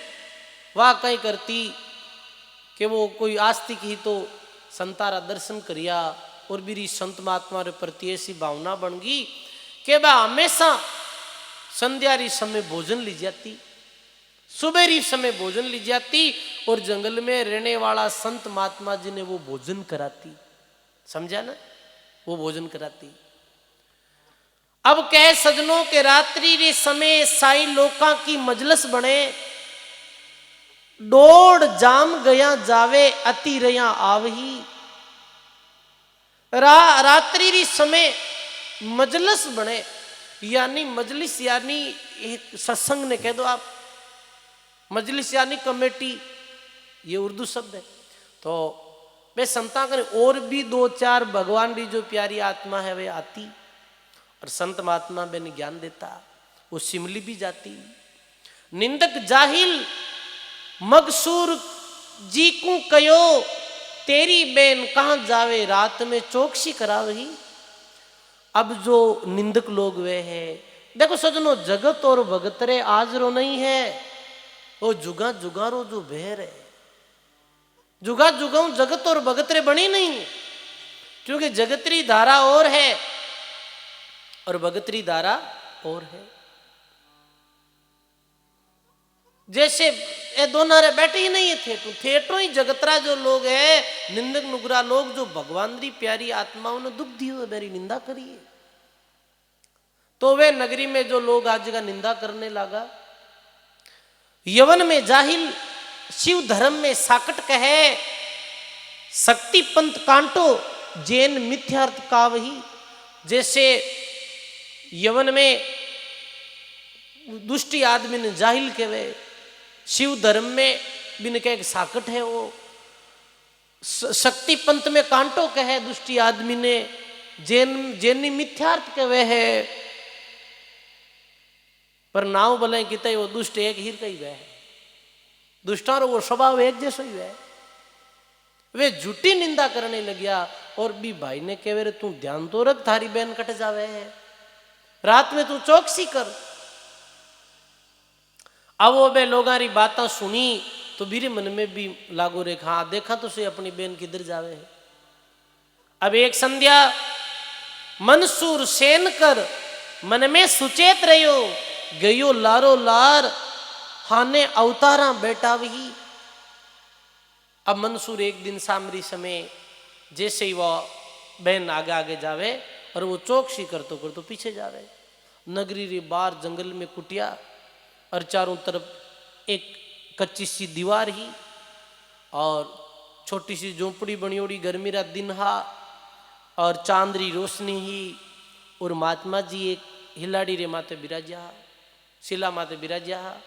वह कहीं करती कि वो कोई आस्तिक ही तो संतारा दर्शन करिया, और मेरी संत महात्मा रे प्रति ऐसी भावना बन गई कि वह हमेशा संध्या री समय भोजन ली जाती, सुबह री समय भोजन ली जाती, और जंगल में रहने वाला संत महात्मा जी ने वो भोजन कराती। समझा ना, वो भोजन कराती। अब कह सजनों के रात्रि रे समय साई लोका की मजलस बने, डोड़ जाम गया जावे अति रया आवही। रात्रि री समय मजलस बने, यानी मजलिस यानी एक सत्संग ने कह दो आप, मजलिस यानी कमेटी, ये उर्दू शब्द है। तो मैं संता करें और भी 2-4 भगवान की जो प्यारी आत्मा है वे आती, और संत महात्मा मैंने ज्ञान देता, वो शिमली भी जाती। निंदक जाहिल मगसूर जी को कयो, तेरी बेन कहाँ जावे रात में चौकसी करावही। अब जो निंदक लोग वे हैं, देखो सजनो, जगत और भगतरे आज रो नहीं है, वो जुगा जुगारो जो बहर है। जुगा जुगाऊ जगत और भगतरे बनी नहीं, क्योंकि जगतरी धारा और है और भगतरी धारा और है। जैसे ये दोनों रे बैठे ही नहीं थे, तो थेटो ही जगतरा जो लोग है, निंदक नुगरा लोग, जो भगवान री प्यारी आत्माओं ने दुख दी हुई मेरी निंदा करिए। तो वे नगरी में जो लोग आज का निंदा करने लगा, यवन में जाहिल शिव धर्म में साकट कहे, शक्ति पंथ कांटो जैन मिथ्यार्थ कावही। जैसे यवन में दुष्टी आदमी ने जाहिल कहे, शिव धर्म में बिन के एक साकट है वो शक्ति पंथ में कांटो कहे दुष्टी आदमी ने जैनी मिथ्यार्थ कहे है पर नाव बोले कि वो दुष्ट एक ही कही वह है दुष्टा वो स्वभाव एक जैसा ही है वे झूठी निंदा करने लग गया और भी भाई ने कहे रे तू ध्यान तो रख थारी बहन कट जावे है रात में तू चौकसी कर अब वो बे लोगारी बातें सुनी तो मेरे मन में भी लागू रेखा हाँ देखा तो से अपनी बहन किधर जावे है अब एक संध्या मंसूर सेन कर मन में सुचेत रहो गयो लारो लार हाने अवतारा बेटा वही अब मंसूर एक दिन सामरी समय जैसे ही वह बहन आगे आगे जावे और वो चौकसी करतो करतो पीछे जावे नगरी रे बार जंगल में कुटिया और चारों तरफ एक कच्ची सी दीवार ही और छोटी सी झोंपड़ी बनियोड़ी गर्मी रा दिन हा और चांदरी रोशनी ही और महात्मा जी एक हिलाड़ी रे माते बिराजा शिला माते बिराजा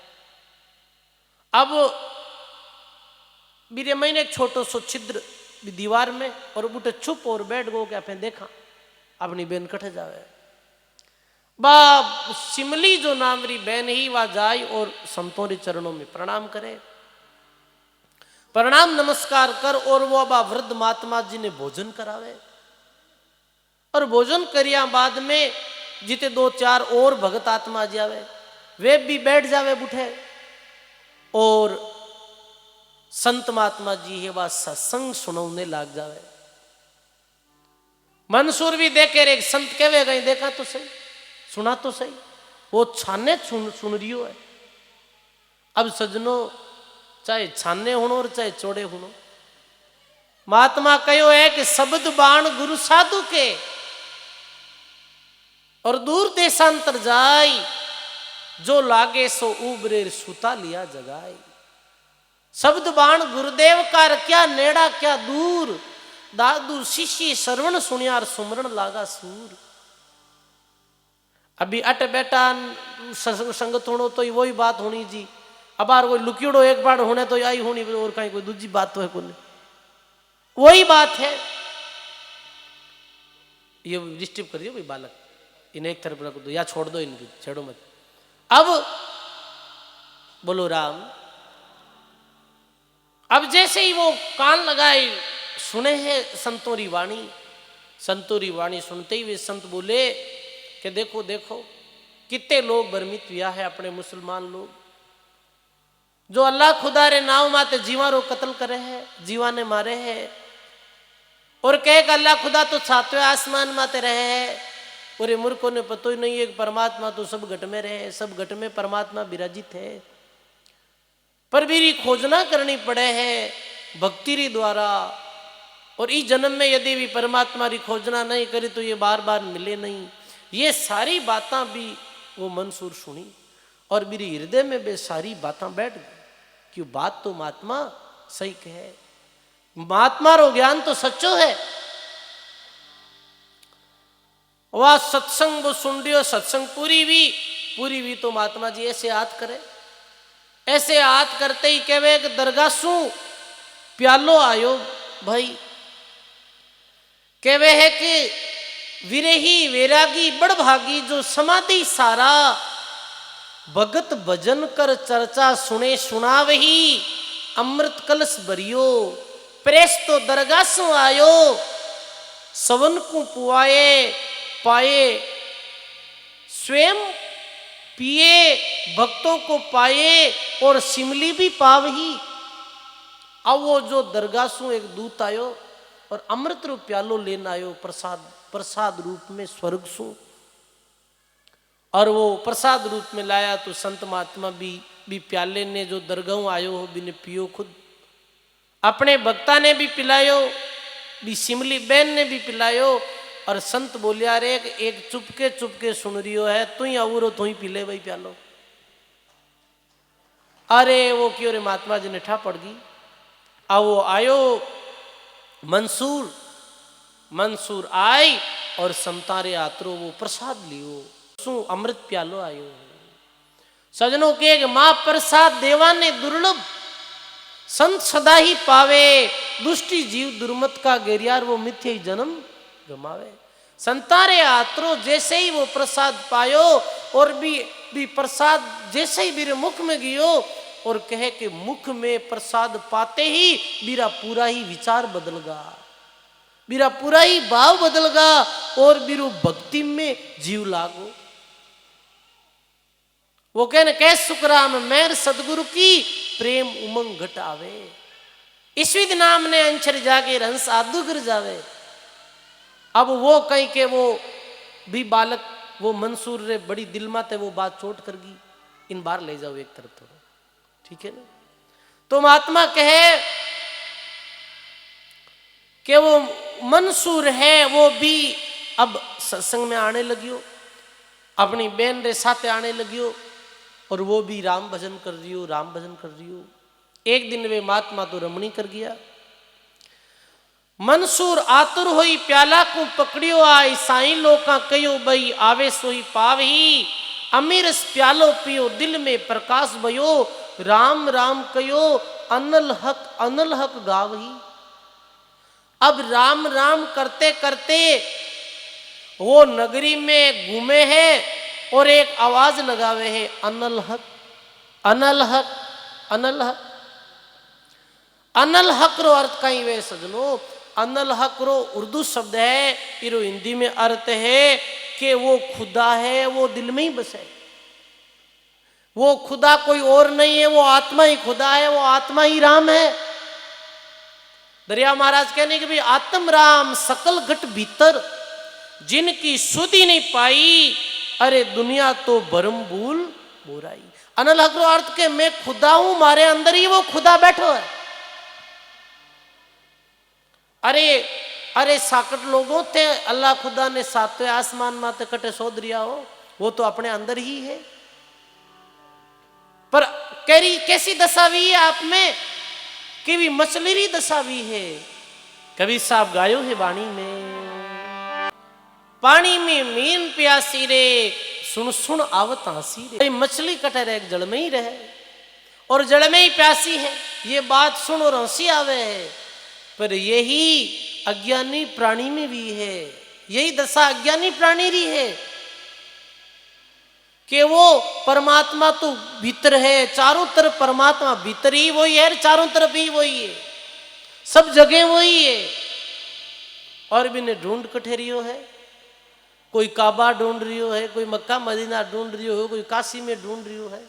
अब बीरे महीने एक छोटो सो छिद्र दीवार में और बूटे छुप और बैठ गो क्या देखा अपनी बहन कटे जावे बाप सिमली जो नामरी बहन ही वह जाए और संतों रे चरणों में प्रणाम करे प्रणाम नमस्कार कर और वो बा वृद्ध महात्मा जी ने भोजन करावे और भोजन करिया बाद में जिते दो चार और भगत आत्मा जावे वे भी बैठ जावे बुठे और संत महात्मा जी है वह सत्संग सुनौने लाग जावे मंसूर भी देखे रे एक संत कहवे गई देखा तो सही सुना तो सही वो छाने सुन रही है अब सजनो चाहे छाने होनो और चाहे चौड़े होनो महात्मा कहो है कि शब्द बाण गुरु साधु के और दूर देशांतर जाई जो लागे सो उबरे सुता लिया जगाई शब्द बाण गुरुदेव का क्या नेड़ा क्या दूर दादू शिष्य श्रवण सुनियार सुमरण लागा सूर अभी अट बेटा संगत होनो तो वही बात होनी जी अब आर कोई लुकियोड़ो एक बार होने तो आई होनी और कहीं कोई दूसरी बात तो है कोई वही बात है ये डिस्टर्ब कर दियो भाई बालक इन्हें एक तरफ रख दो या छोड़ दो इनको छेड़ो मत अब बोलो राम अब जैसे ही वो कान लगाए सुने हैं संतोरी वाणी सुनते ही वे संत बोले कि देखो देखो कितने लोग भ्रमित हुआ है अपने मुसलमान लोग जो अल्लाह खुदा रे नाव माते जीवा रो कत्ल करे है जीवा ने मारे है और कहे कि अल्लाह खुदा तो सातवें आसमान माते रहे है और ये मूर्खों ने पतो ही नहीं है परमात्मा तो सब घट में रहे सब घट में परमात्मा विराजित है पर भी खोजना करनी पड़े है भक्ति री द्वारा और इस जन्म में यदि भी परमात्मा री खोजना नहीं करे तो ये बार बार मिले नहीं ये सारी बातें भी वो मंसूर सुनी और मेरे हृदय में भी सारी बातें बैठ गई कि बात तो महात्मा सही कहे महात्मा रो ज्ञान तो सच्चो है वह सत्संग वो सुन लियो सत्संग पूरी भी तो महात्मा जी ऐसे याद करे ऐसे याद करते ही कहे कि दरगासू प्यालो आयो भाई कहे है कि विरेही वैरागी बड़भागी जो समाधि सारा भगत भजन कर चर्चा सुने सुनावे ही अमृत कलश भरियो प्रेस तो दरगासू आयो सवन को पुआए पाए स्वयं पिए भक्तों को पाए और सिमली भी पावही अब वो जो दरगासू एक दूत आयो और अमृत रूप प्यालो लेना आयो प्रसाद रूप में स्वर्ग सु और वो प्रसाद रूप में लाया तो संत महात्मा भी प्याले ने जो दरगाह आयो हो बिने पियो खुद अपने भक्ता ने भी पिलायो भी सिमली बहन ने भी पिलायो और संत बोलिया रे एक चुपके सुन रियो है तू ही अवरो तू ही पी ले भाई प्यालो अरे वो क्यों रे महात्मा जी ने ठा पड़ गई अब वो आयो मंसूर आई और संतारे आतरो वो प्रसाद लियो सु अमृत प्यालो आयो सजनों के मां प्रसाद देवा ने दुर्लभ संत सदा ही पावे, दुष्टि जीव दुर्मत का गेरियार वो मिथ्या ही जन्म गमावे। संतारे आतरो जैसे ही वो प्रसाद पायो और भी प्रसाद जैसे ही मेरे मुख में गियो और कहे कि मुख में प्रसाद पाते ही मेरा पूरा ही विचार बदल गा, मेरा पूरा ही भाव बदल गा और बिरु भक्ति में जीव लागो। वो कहने कह सुखराम मेर सदगुरु की प्रेम उमंग घट आवे, ईश्विद नाम ने अंचर जागे हंस आदू गिर जावे। अब वो कहीं के वो भी बालक वो मंसूर रे बड़ी दिल माते वो बात चोट कर गई, इन बार ले जाओ एक तरफ थोड़ा, ठीक है ना। तो महात्मा कहे कि वो मंसूर है वो भी अब सत्संग में आने लगियो, अपनी बहन रे साथे आने लगियो और वो भी राम भजन कर रही हो, राम भजन कर रही हो। एक दिन वे महात्मा तो रमणी कर गया। मंसूर आतुर होई प्याला को पकड़ियो आई, साई लोका कयो बई आवे सोई पावही। अमीरस प्यालो पियो दिल में प्रकाश भयो, राम राम कयो अनल हक गावही। अब राम राम करते करते वो नगरी में घूमे हैं और एक आवाज लगावे है अनल हक अनल हक अनल हक। अनल हक रो अर्थ कहीं वे सजनो, अनल हक रो उर्दू शब्द है, इरो हिंदी में अर्थ है कि वो खुदा है, वो दिल में ही बसे। वो खुदा कोई और नहीं है, वो आत्मा ही खुदा है, वो आत्मा ही राम है। दरिया महाराज कहने के भी आत्म राम सकल घट भीतर, जिनकी सुधि नहीं पाई, अरे दुनिया तो भरम भूल बुराई। अनल हक रो अर्थ के मैं खुदा हूं, मारे अंदर ही वो खुदा बैठो है। अरे अरे साकट लोगों थे अल्लाह खुदा ने सातवें आसमान माते कटे सोध रिया हो, वो तो अपने अंदर ही है। पर कैसी दशा हुई है आप में कि भी मछली री दशा हुई है। कभी साहब गायो है वाणी में, पानी में मीन प्यासी रे सुन सुन आवत हंसी रे। मछली कटे रहे जड़ में ही रहे और जड़ में ही प्यासी है, ये बात सुन और हंसी आवे है। पर यही अज्ञानी प्राणी में भी है, यही दशा अज्ञानी प्राणी री है कि वो परमात्मा तो भीतर है, चारों तरफ परमात्मा भीतर ही वही है, चारों तरफ ही वही है, सब जगह वही है। और भी ने ढूंढ कठेरियो है, कोई काबा ढूंढ रियो है, कोई मक्का मदीना ढूंढ रियो है, कोई काशी में ढूंढ रियो है।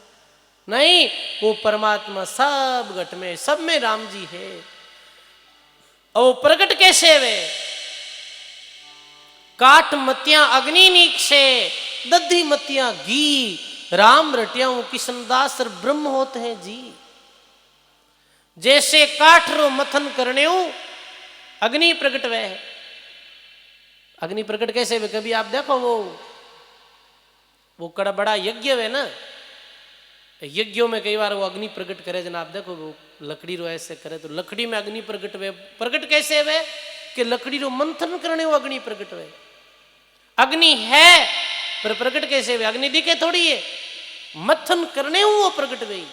नहीं, वो परमात्मा सब घट में, सब में राम जी है। और प्रकट कैसे वे, काट मतियां अग्नि नीचे दधी मतियां घी, राम रटियाऊ किशनदास ब्रह्म होते हैं जी। जैसे काठ रो मथन करने अग्नि प्रकट वे है। अग्नि प्रकट कैसे वे, कभी आप देखो वो कड़ा बड़ा यज्ञ है ना, यज्ञों में कई बार वो अग्नि प्रकट करे जनाब, देखो वो लकड़ी रो ऐसे करे तो लकड़ी में अग्नि प्रकट वे। प्रकट कैसे वे कि लकड़ी रो मंथन करने वो अग्नि प्रकट वे। अग्नि है पर प्रकट कैसे वे, अग्नि दिखे थोड़ी है, मथन करने वो प्रकट वे।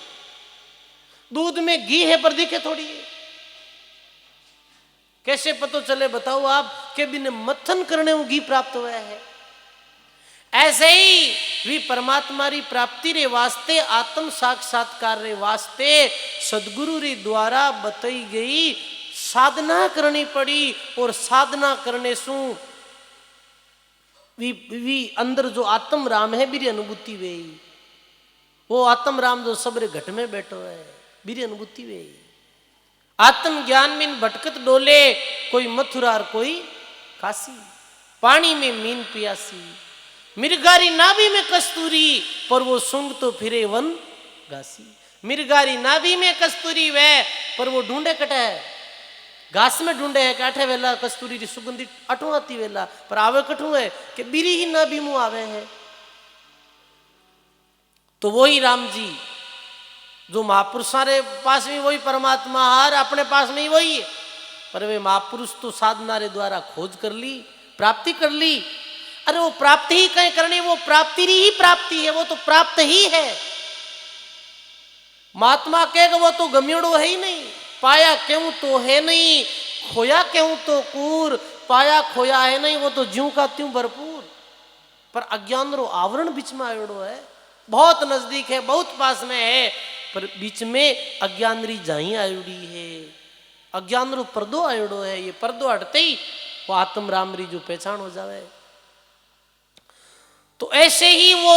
दूध में घी है पर दिखे थोड़ी है, कैसे पता चले बताओ आप कि बिन मथन करने वो घी प्राप्त हुआ है। ऐसे ही भी परमात्मा री प्राप्ति रे वास्ते, आत्म साक्षात्कार रे वास्ते सदगुरु रे द्वारा बताई गई साधना करनी पड़ी। और साधना करने सु भी अंदर जो आत्म राम है बीरी अनुभूति वे, वो आत्म राम जो सबरे घट में बैठो है बीरी अनुभूति वे। आत्म ज्ञान में भटकत डोले, कोई मथुरा और कोई काशी, पानी में मीन पियासी, मिर्गारी नाभि में कस्तूरी, पर वो सुंग तो फिरे वन घासी। मिर्गारी नाभि में कस्तूरी वे, पर वो ढूंढे कटे है घास में ढूंढे है, काठे वेला कस्तूरी री सुगंधी अठू आती वेला, पर आवे कठू है कि बीरी ही नाभि मुंह आवे है। तो वही राम जी जो महापुरुषों रे पास में वही परमात्मा, हर अपने पास में ही वही है। पर वे महापुरुष तो साधना रे द्वारा खोज कर ली, प्राप्ति कर ली। अरे वो प्राप्ति ही कहीं करनी, वो प्राप्ति ही प्राप्ति है, वो तो प्राप्त ही है। महात्मा कहेगा वो तो गम्योड़ो है ही नहीं, पाया क्यों तो है नहीं, खोया क्यों तो कूर, पाया खोया है नहीं, वो तो ज्यों का त्यों भरपूर। पर अज्ञान रो आवरण बीच में आयोड़ो है, बहुत नजदीक है, बहुत पास में है, पर बीच में अज्ञान री जाई आयोड़ी है, अज्ञान रो पर्दो आयोड़ो है। ये पर्दो हटते ही वो आत्म राम री जो पहचान हो जावे। तो ऐसे ही वो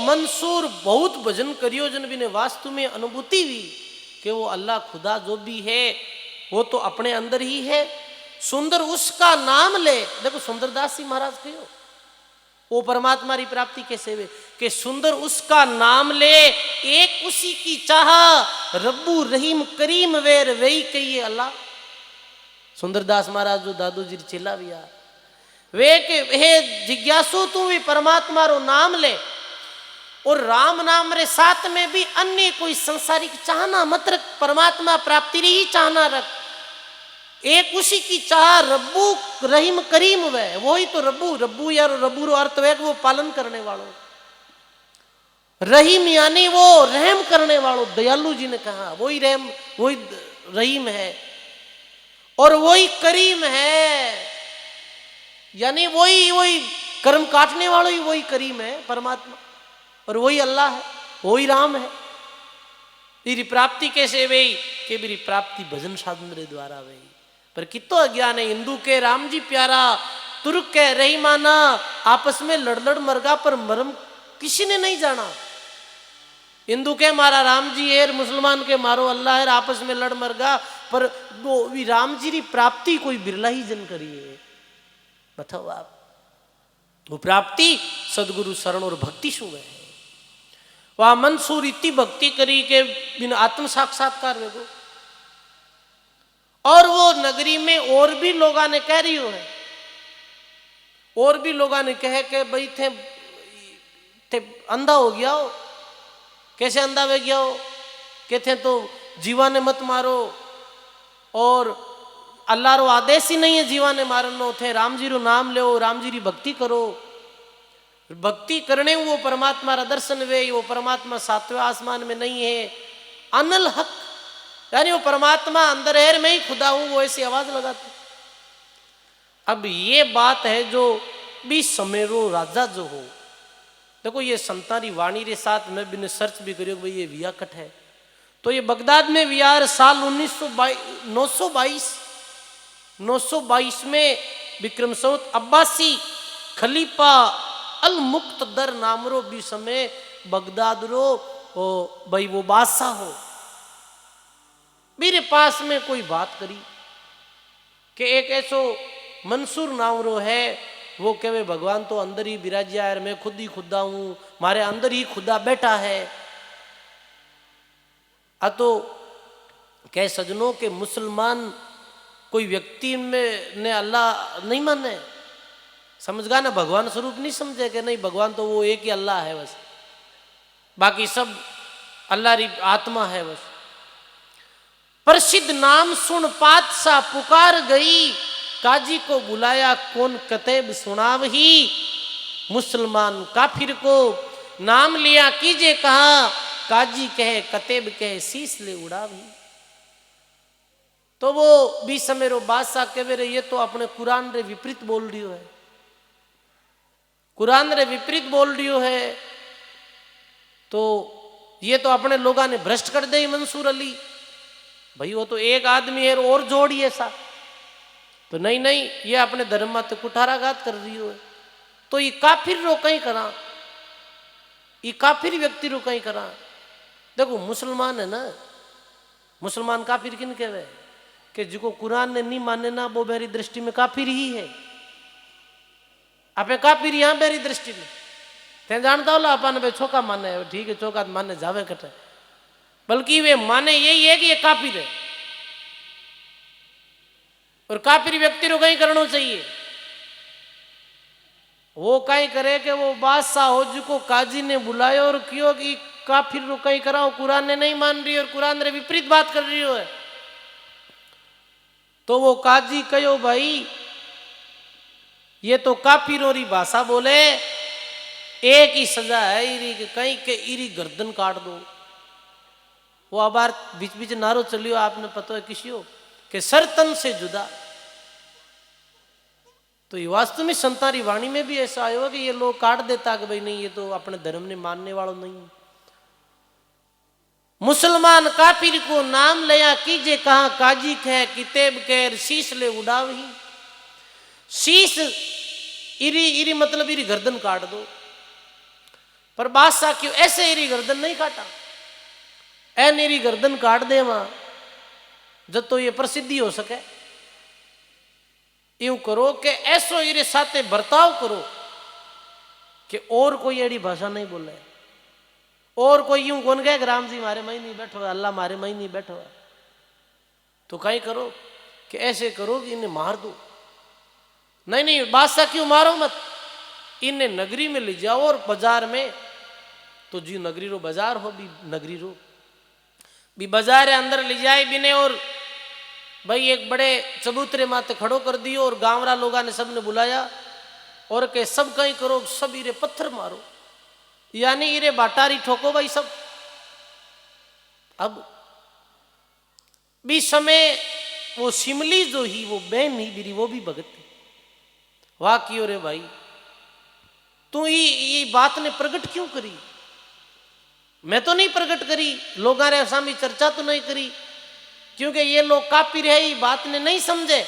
मंसूर बहुत भजन करियो जन भी ने वास्तु में अनुभूति हुई कि वो अल्लाह खुदा जो भी है वो तो अपने अंदर ही है। सुंदर उसका नाम ले, देखो सुंदरदास जी महाराज कहो वो परमात्मा की प्राप्ति कैसे वे कि सुंदर उसका नाम ले, एक उसी की चाह, रब्बू रहीम करीम वेर वही कहिए अल्लाह। सुंदरदास महाराज जो दादू जी चेला भी आ वे के हे जिज्ञासु तू भी परमात्मा रो नाम ले और राम नाम रे साथ में भी अन्य कोई संसारिक चाहना मत रख, परमात्मा प्राप्ति री ही चाहना रख। एक उसी की चाह, रब्बू रहीम करीम वह, वो ही तो रब्बू, रब्बू यार रब्बू रो अर्थ है वो पालन करने वालों, रहीम यानी वो रहम करने वालों। दयालु जी ने कहा वही रहम, वही रहीम है, और वही करीम है, यानी वही वही कर्म काटने वालों ही वही करीम है परमात्मा, और वही अल्लाह है, वही राम है। मेरी प्राप्ति कैसे वही कि मेरी प्राप्ति भजन साधन रे द्वारा वही। पर कितो अज्ञान है, हिंदू के राम जी प्यारा, तुर्क के रहीमाना, आपस में लड़ लड़ मरगा पर मरम किसी ने नहीं जाना। हिंदू के मारा राम जी है, मुसलमान के मारो अल्लाह है, आपस में लड़ मरगा, पर वो राम जी की प्राप्ति कोई बिरला ही जन करी है। बताओ आप, वो प्राप्ति सदगुरु शरण और भक्ति शु है। वह मंसूर इतनी भक्ति करी के बिना आत्म साक्षात्कार वेगो। और वो नगरी में और भी लोगों ने कह रही हो है, और भी लोगों ने कहे कि भाई थे अंधा हो गया हो। कैसे अंधा हो गया हो? कहते तो जीवा ने मत मारो, और अल्लाह रो आदेश ही नहीं है जीवा ने मारनो थे, राम जी रो नाम लो, राम जी री भक्ति करो। भक्ति करने वो परमात्मा रा दर्शन वे, वो परमात्मा सातवें आसमान में नहीं है, अनल हक, यानी वो परमात्मा अंदर है, मैं ही खुदा हूं, वो ऐसी आवाज लगाते। अब ये बात है जो भी समेरो राजा जो हो, देखो ये संतारी वाणी के साथ मैं बिना सर्च भी करियो भाई ये वियाकट है, तो ये बगदाद में विहार साल 922 में विक्रम संवत अब्बासी खलीफा अल मुक्त दर नामरो भी समय बगदाद रो भाई वो बादशाह हो, मेरे पास में कोई बात करी कि एक ऐसो मंसूर नाम रो है, वो कहे भगवान तो अंदर ही विराजिया है, मैं खुद ही खुदा हूं, मारे अंदर ही खुदा बैठा है। तो कह सजनों के मुसलमान कोई व्यक्ति में ने अल्लाह नहीं माने, समझ गा ना, भगवान स्वरूप नहीं समझे कि नहीं भगवान तो वो एक ही अल्लाह है बस, बाकी सब अल्लाह री आत्मा है बस। प्रसिद्ध नाम सुन पातशाह पुकार गई, काजी को बुलाया कौन कतेब सुनाव ही, मुसलमान काफिर को नाम लिया कीजे कहा, काजी कहे कतेब कहे शीश ले उड़ा भी। तो वो भी समेरो बादशाह के मेरे ये तो अपने कुरान रे विपरीत बोल रही है, कुरान रे विपरीत बोल रही है, तो ये तो अपने लोगों ने भ्रष्ट कर दे मंसूर अली भाई, वो तो एक आदमी है और जोड़ी ऐसा, तो नहीं नहीं ये अपने धर्म में तो कुठाराघात कर रही हो। तो ये काफिर रो कहीं करा, ये काफिर व्यक्ति रो कहीं करा। देखो मुसलमान है ना, मुसलमान काफिर किन कहवे कि जिको कुरान ने नहीं माने ना वो मेरी दृष्टि में काफिर ही है। आपे काफिर यहां मेरी दृष्टि में ते जानता होला अपन भाई छोका माने, ठीक है चौका माने जावे कटे, बल्कि वे माने यही है कि ये काफिर है। और काफिर व्यक्ति को कहीं करना चाहिए, वो कहीं करे कि वो बादशाह हो जिको काजी ने बुलाया और क्यों कि काफिर रो कहीं कराओ, कुरान ने नहीं मान रही और कुरान रे विपरीत बात कर रही हो है। तो वो काजी कहो भाई ये तो काफिरों री भाषा बोले, एक ही सजा है इरी के कहीं के इरी गर्दन काट दो। वो आबार बीच बीच नारो चलियो आपने पता है किसी के सर तन से जुदा। तो ये वास्तव में संतारी वाणी में भी ऐसा आयो कि ये लोग काट देता कि भाई नहीं ये तो अपने धर्म ने मानने वालों नहीं। मुसलमान काफिर को नाम लिया कीजे कहा काजी कह कितेब कह शीश ले उड़ावी। शीश इरी इरी मतलब इरी गर्दन काट दो। पर बादशाह क्यों ऐसे इरी गर्दन नहीं काटा, ऐन इरी गर्दन काट दे वहां जब तो ये प्रसिद्धि हो सके। यूं करो कि ऐसो इरे साथे बर्ताव करो कि और कोई एड़ी भाषा नहीं बोले, और कोई यूं कौन कहे राम जी मारे मई नहीं बैठो, अल्लाह मारे मई नहीं बैठो। तो कहीं करो कि ऐसे करो कि इन्हें मार दो। नहीं नहीं बादशाह क्यों मारो मत, इन्हें नगरी में ले जाओ और बाजार में, तो जी नगरी रो बाजार हो भी नगरी रो भी बाजार अंदर ले जाए बिने और भाई एक बड़े चबूतरे माथे खड़ो कर दियो और गांवरा लोगा ने सबने बुलाया और के सब कहीं करो सब इरे पत्थर मारो यानी इरे बाटारी ठोको भाई सब। अब भी समय वो शिमली जो ही वो बहन ही बिरी वो भी भगत थी। वाह कियो रे भाई तू ये बात ने प्रकट क्यों करी, मैं तो नहीं प्रकट करी, लोगों रे सामने चर्चा तो नहीं करी क्योंकि ये लोग काफिर है ये बात ने नहीं समझे।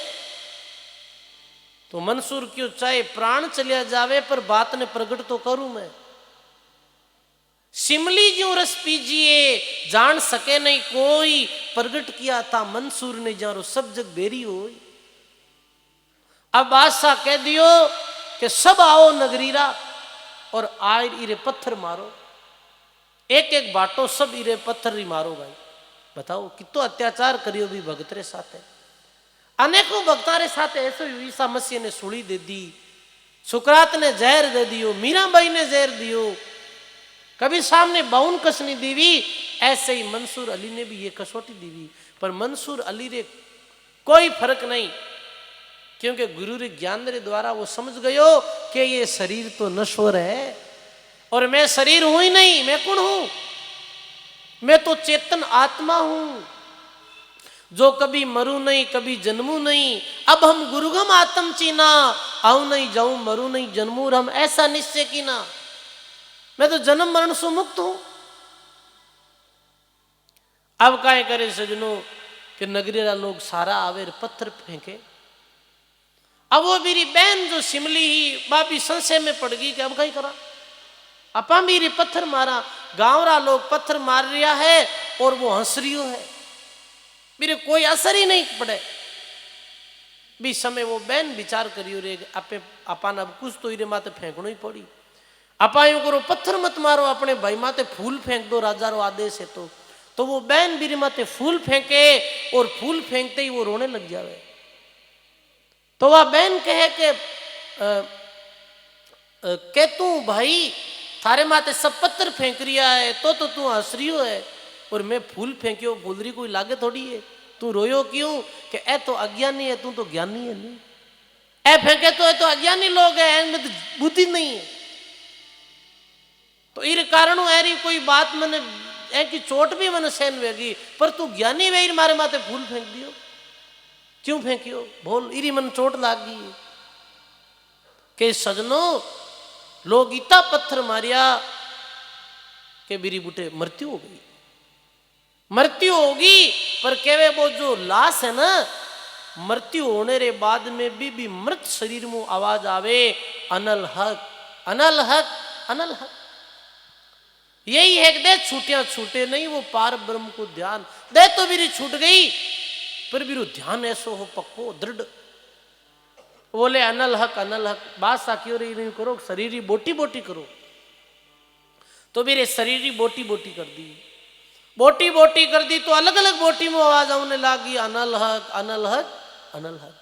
तो मंसूर क्यों चाहे प्राण चलिया जावे पर बात ने प्रकट तो करूं मैं। शिमली जो रस पीजिए जान सके नहीं कोई, प्रकट किया था मंसूर ने जारो सब जग बेरी हो। अब बादशाह कह दियो कि सब आओ नगरीरा और आए इरे पत्थर मारो, एक एक बाटो सब इरे पत्थर ही मारो। भाई बताओ कितो अत्याचार करियो भी भगत रे साथ है। अनेकों भक्ता रे साथ ऐसे ईसा मसीह ने सुली दे दी, सुकरात ने जहर दे दियो, मीराबाई ने जहर दियो, कभी सामने बाउन कसनी दीवी, ऐसे ही मंसूर अली ने भी ये कसौटी दीवी। पर मंसूर अली रे कोई फर्क नहीं क्योंकि गुरु रे ज्ञान रे द्वारा वो समझ गयो कि ये शरीर तो नश्वर है और मैं शरीर हूं ही नहीं, मैं कौन हूं, मैं तो चेतन आत्मा हूं जो कभी मरू नहीं कभी जन्मू नहीं। अब हम गुरुगम आत्म चीना, आऊ नहीं जाऊं मरू नहीं जन्मू, हम ऐसा निश्चय की ना, मैं तो जन्म मरण से मुक्त हूं। अब काय करे सजनों कि नगरीरा लोग सारा आवे पत्थर फेंके। अब वो मेरी बहन जो शिमली ही बाबी संशय में पड़ गई कि अब कहीं करा, अपा मेरी पत्थर मारा, गांवरा लोग पत्थर मार रिया है और वो हंस रियो है, मेरे कोई असर ही नहीं पड़े। भी समय वो बहन विचार करियो रे आपे अपान अब कुछ तो इरे माते फेंकनो ही पड़ी। अपा यूं करो पत्थर मत मारो, अपने भाई माते फूल फेंक दो, राजा रो आदेश है। तो वो बहन बीरी माते फूल फेंके और फूल फेंकते ही वो रोने लग जावे। तो वह बहन कहे के तू भाई थारे माते सब पत्थर फेंक रिया है तो तू हंस रियो है और मैं फूल फेंकियो फूलरी कोई लागे थोड़ी है, तू रोयो क्यों कि ए तो अज्ञानी है तू तो ज्ञानी है नहीं, ए फेंके तो अज्ञानी लोग है, इनमें तो बुद्धि नहीं है। तो इस कारण ऐरी कोई बात मैंने की चोट भी मैंने सहन वेगी, पर तू ज्ञानी वे मारे माते फूल फेंक दियो, क्यों फेंकियो बोल, इरी मन चोट लाग गई के सजनों लोग इतना पत्थर मारिया के बीरी बूटे मृत्यु हो गई, मृत्यु होगी। पर केवे वो जो लाश है ना, मृत्यु होने रे बाद में भी मृत शरीर में आवाज आवे अनल हक अनल हक अनल हक। यही है कि दे छूटिया छूटे नहीं, वो पार ब्रह्म को ध्यान दे तो मेरी छूट गई पर भी ध्यान ऐसो हो पक्को दृढ़। बोले अनल हक बात साखियो रे नहीं करो, शरीरी बोटी बोटी करो। तो मेरे शरीरी बोटी बोटी कर दी, बोटी बोटी कर दी तो अलग अलग बोटी में आवाज आने लगी अनल हक अनल हक अनल हक।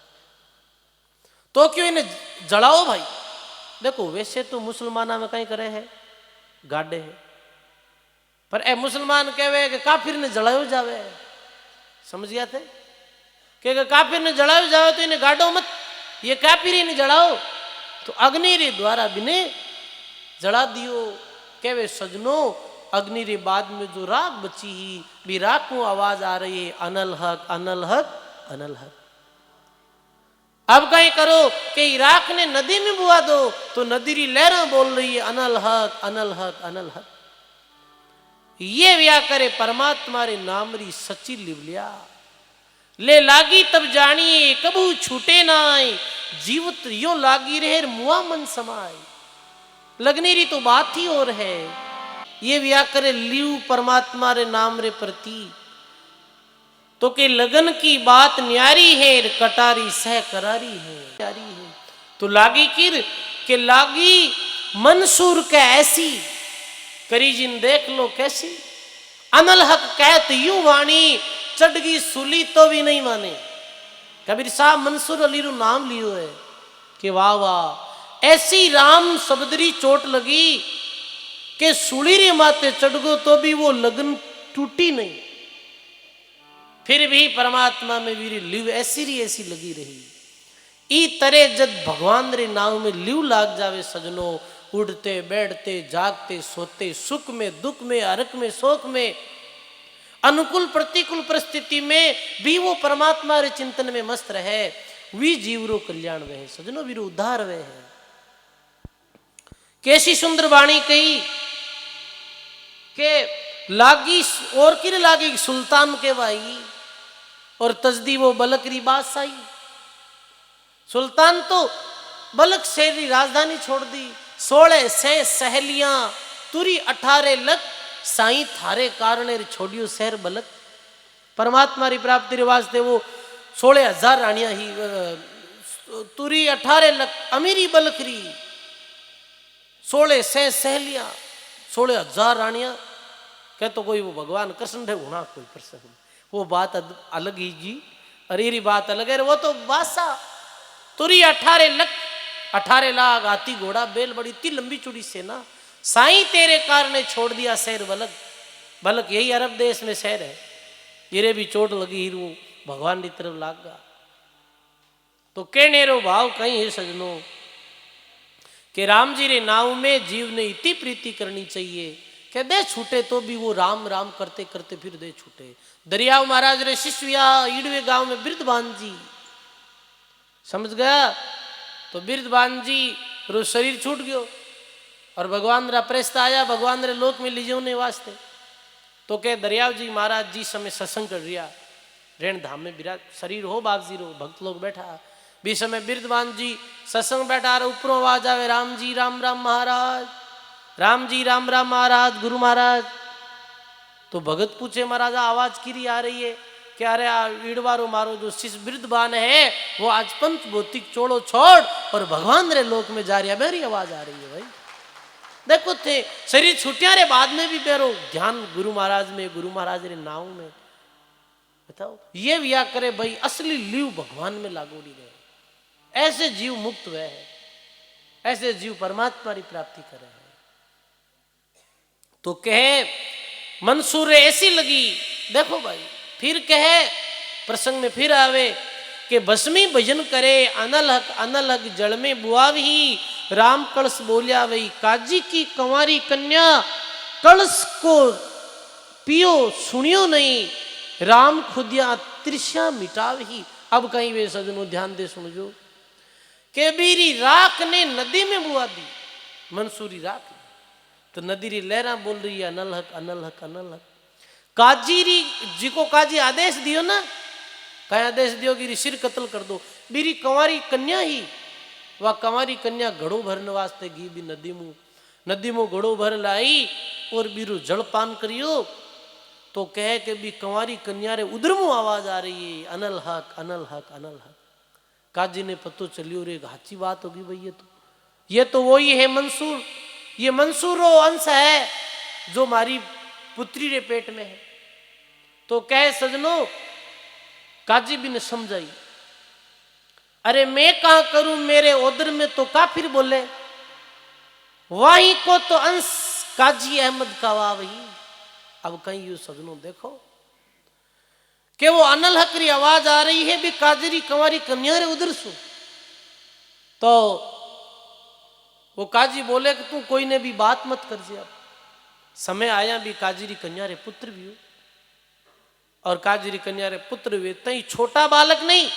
तो क्यों इन्हें जड़ाओ भाई। देखो वैसे तो मुसलमाना में कहीं करे है गाडे है, पर ए मुसलमान कहे कि काफिर ने जड़ायो जावे, समझ गया थे कि काफिर ने जड़ायो जावे तो इन्हें गाडो मत, ये काफिर ही नहीं जड़ाओ तो अग्नि रे द्वारा बिने जड़ा दियो। कहे सजनों अग्नि रे बाद में जो राख बची ही भी राख को आवाज आ रही है, अनल हक अनल हक अनल हक। अब कहीं करो कि राख ने नदी में बुआ दो तो नदी री लहरा बोल रही है अनल हक अनल हक अनल हक। ये व्या करे परमात्मा रे नाम री सच्ची लिवलिया ले लागी तब जानिए कबू छूटे ना आए, जीवत यो लागी रहे मुआ मन समाए। लगने री तो बात ही और है। ये व्या करे लिव परमात्मा रे नाम रे प्रति तो के लगन की बात न्यारी है, कटारी सह करारी है न्यारी है। तो लागी किर के लागी मंसूर के ऐसी करी जिन देख लो कैसी। अनल हक कहत यूं वाणी चढ़गी सुली तो भी नहीं माने। कबीर साहब मंसूर अली रू नाम लियो है कि वाह वाह ऐसी राम शब्दरी चोट लगी कि सुली रे माते चढ़गो तो भी वो लगन टूटी नहीं। फिर भी परमात्मा में वीर लिव ऐसी री ऐसी लगी रही। ई तरे जब भगवान रे नाव में लिव लाग जावे सजनो, उड़ते बैठते जागते सोते सुख में दुख में हरक में शोक में अनुकूल प्रतिकूल परिस्थिति में भी वो परमात्मा रे चिंतन में मस्त रहे। वी जीवरो कल्याण वह सजनो वीरो उद्धार वह है। कैसी सुंदर वाणी कही के लागी और किर लागी सुल्तान के भाई और तजदी वो बलकरी बादशाही। सुल्तान तो बलक शहर की राजधानी छोड़ दी, 16 से सहेलियां तुरी 18 लख साई थारे कारण छोड़ियो शहर बलक। परमात्मा री प्राप्ति रे वास्ते वो 16,000 रानियां ही तुरी 18 लख अमीरी बलकरी 16 से सहेलियां 16,000 रानियां। कह तो कोई वो भगवान कृष्ण थे होना कोई प्रसंग, वो बात अलग ही जी। अरे री बात अलग है, वो तो बादशाह तुरी 18 लाख हाथी घोड़ा बैल बड़ी इतनी लंबी चौड़ी सेना साई तेरे कारण छोड़ दिया शहर बलक। बलक यही अरब देश में शहर है। ये भी चोट लगी हीरू भगवान की तरफ लागा तो कहने रो भाव कहीं है सजनो कि राम जी रे नाव में जीव ने इतनी प्रीति करनी चाहिए कि दे छूटे तो भी वो राम राम करते करते फिर दे छूटे। दरियाव महाराज रे शिष्या ईडवे गांव में बिरदबान जी समझ गया तो बिरदबान जी रो शरीर छूट गयो और भगवान रा प्रस्ता आया भगवान रे लोक में लीजो ने वास्ते। तो कह दरियाव जी महाराज जी समय सत्संग कर रिया रेण धाम में विराज शरीर हो बाप जी रो भक्त लोग बैठा भी समय बिरदबान जी सत्संग बैठा रहे ऊपरों आवाज आवे राम जी राम राम महाराज, राम जी राम राम महाराज गुरु महाराज। तो भगत पूछे महाराज आवाज किरी आ रही है कि अरे ईड़वारो मारो जो शिष्य बिरदबान है वो आज पंच भौतिक चोड़ो छोड़ और भगवान रे लोक में जा रही है। मेरी आवाज आ रही है भाई देखो थे शरीर छुट्टिया रे बाद में भी बेरो ध्यान गुरु महाराज में गुरु महाराज रे नाव में बताओ। ये व्या करे भाई असली लिव भगवान में लागोड़ी रहे। ऐसे जीव मुक्त हुए है, ऐसे जीव परमात्मा की प्राप्ति करे है। तो कहे मंसूर ऐसी लगी देखो भाई फिर कहे प्रसंग में फिर आवे कि भस्मी भजन करे अनल हक जल में बुआवी राम कलश बोलिया वही काजी की कंवारी कन्या कलश को पियो सुनियो नहीं राम खुदिया त्रिशा मिटावही। अब कहीं वे सजनों ध्यान दे सुनजो के बीरी राख ने नदी में बुआ दी मंसूरी राख तो नदी री लहरा बोल रही है अनल हक अनल हक अनल हक। काजी री जी को काजी आदेश दियो ना कहीं आदेश दियो कि सिर कत्ल कर दो। बीरी कंवारी कन्या ही वह कंवारी कन्या घड़ो भरने वास्ते घी भी नदी मुँह घड़ो भर लाई और बीरू जलपान करियो। तो कह के भी कंवारी कन्या रे उधर मुँह आवाज आ रही है अनल हक अनल हक अनल हक। काजी ने पतो चलियो रे हाची बात होगी भाई ये तो वही है मंसूर, ये मंसूरो अंश है जो हमारी पुत्री रे पेट में है। तो कहे सजनो काजी भी ने समझाई अरे मैं कहा करूं मेरे उधर में तो काफिर बोले वहीं को तो अंश काजी अहमद का वाह वही। अब कहीं यू सजनो देखो कि वो अनल हक री आवाज आ रही है भी काजरी कंवारी कन्या रे उधर सु। तो वो काजी बोले कि तू कोई ने भी बात मत कर जी। अब समय आया भी काजरी कन्या रे पुत्र भी हो, और काजरी कन्या रे पुत्र भी तई छोटा बालक नहीं,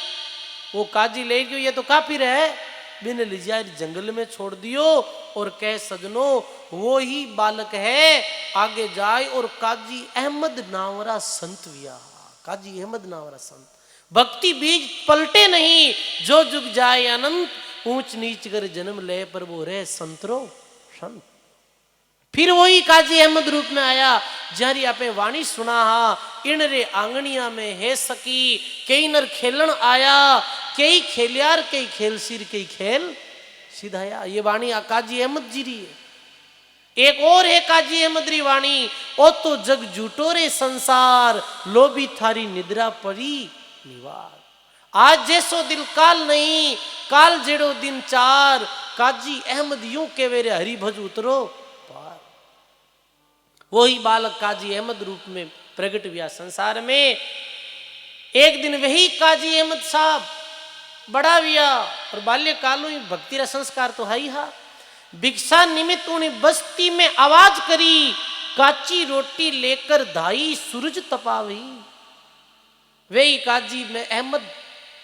वो काजी ले गयो, ये तो काफिर है, बिन लिजाई जंगल में छोड़ दियो, और कह सजनो वो ही बालक है, आगे जाए और काजी अहमद नावरा संत विया। काजी अहमद नावरा संत, भक्ति बीज पलटे नहीं, जो जुग जाए अनंत, ऊंच नीच कर जन्म ले पर वो रहे संतरो संत। फिर वही काजी अहमद रूप में आया, जारी आपे वाणी सुना इन रे आंगनिया में है सकी, कई नर खेलन आया, कई खेलियार कई खेल सिर कई खेल सिधाया। ये वाणी काजी अहमद जी री है। एक और है काजी अहमद री वाणी, ओ तो जग झूठो रे संसार, लोभी थारी निद्रा पड़ी निवार। आज जैसो दिल काल नहीं, काल जेड़ो दिन चार, काजी अहमद यूं के वेरे हरि भज उतरो पार। वही बालक काजी अहमद रूप में प्रकट हुआ संसार में। एक दिन वही काजी अहमद साहब बड़ा हुआ, और बाल्यकाल में भक्ति रा संस्कार तो है ही हा। भिक्षा निमित्त उन्हें बस्ती में आवाज करी, काची रोटी लेकर धाई सूरज तपावी। वही काजी में अहमद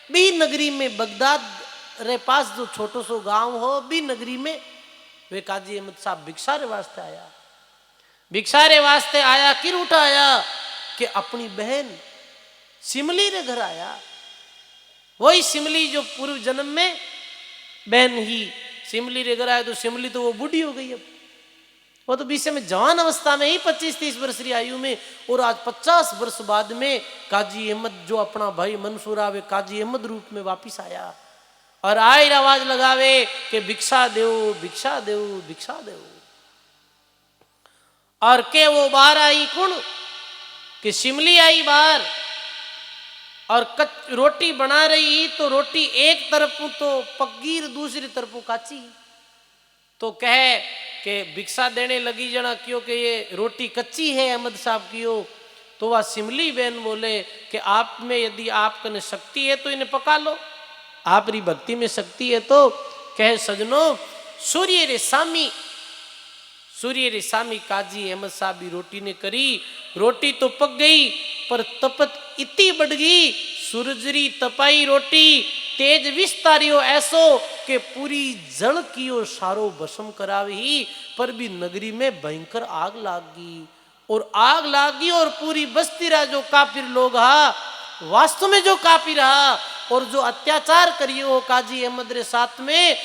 भी नगरी में बगदाद रे पास जो छोटो सो गांव हो, भी नगरी में वे काजी अहमद साहब भिक्षा रे वास्ते आया। भिक्षा रे वास्ते आया किर उठाया कि अपनी बहन सिमली रे घर आया। वही सिमली जो पूर्व जन्म में बहन ही सिमली रे घर आया, तो सिमली तो वो बूढ़ी हो गई, अब वो तो बीच में जवान अवस्था में ही 25-30 वर्ष की आयु में, और आज 50 वर्ष बाद में काजी अहमद जो अपना भाई मंसूर आवे काजी अहमद रूप में वापिस आया, और आए आवाज लगावे कि भिक्षा देओ भिक्षा देओ भिक्षा देओ। और के वो बाहर आई कौन कि सिमली आई बाहर, और रोटी बना रही, तो रोटी एक तरफ तो पगीर दूसरी तरफ काची, तो कहे कि भिक्षा देने लगी जना क्यों कि ये रोटी कच्ची है अहमद साहब की हो। तो वह सिमली बहन बोले कि आप में यदि आप कने शक्ति है तो इन्हें पका लो, आप री भक्ति में शक्ति है तो। कहे सजनो सूर्य रे सामी काजी अहमद साहब भी रोटी ने करी, रोटी तो पक गई पर तपत इतनी बढ़ गई, सूरजरी तपाई रोटी तेज विस्तारियो ऐसो कि पूरी जल कियो सारो भस्म करावी। पर भी नगरी में भयंकर आग लागी, और आग लागी और पूरी बस्ती रहा जो काफिर लोग हा, वास्तव में जो काफिर हा, और जो अत्याचार करिए वो काजी अहमद रे साथ में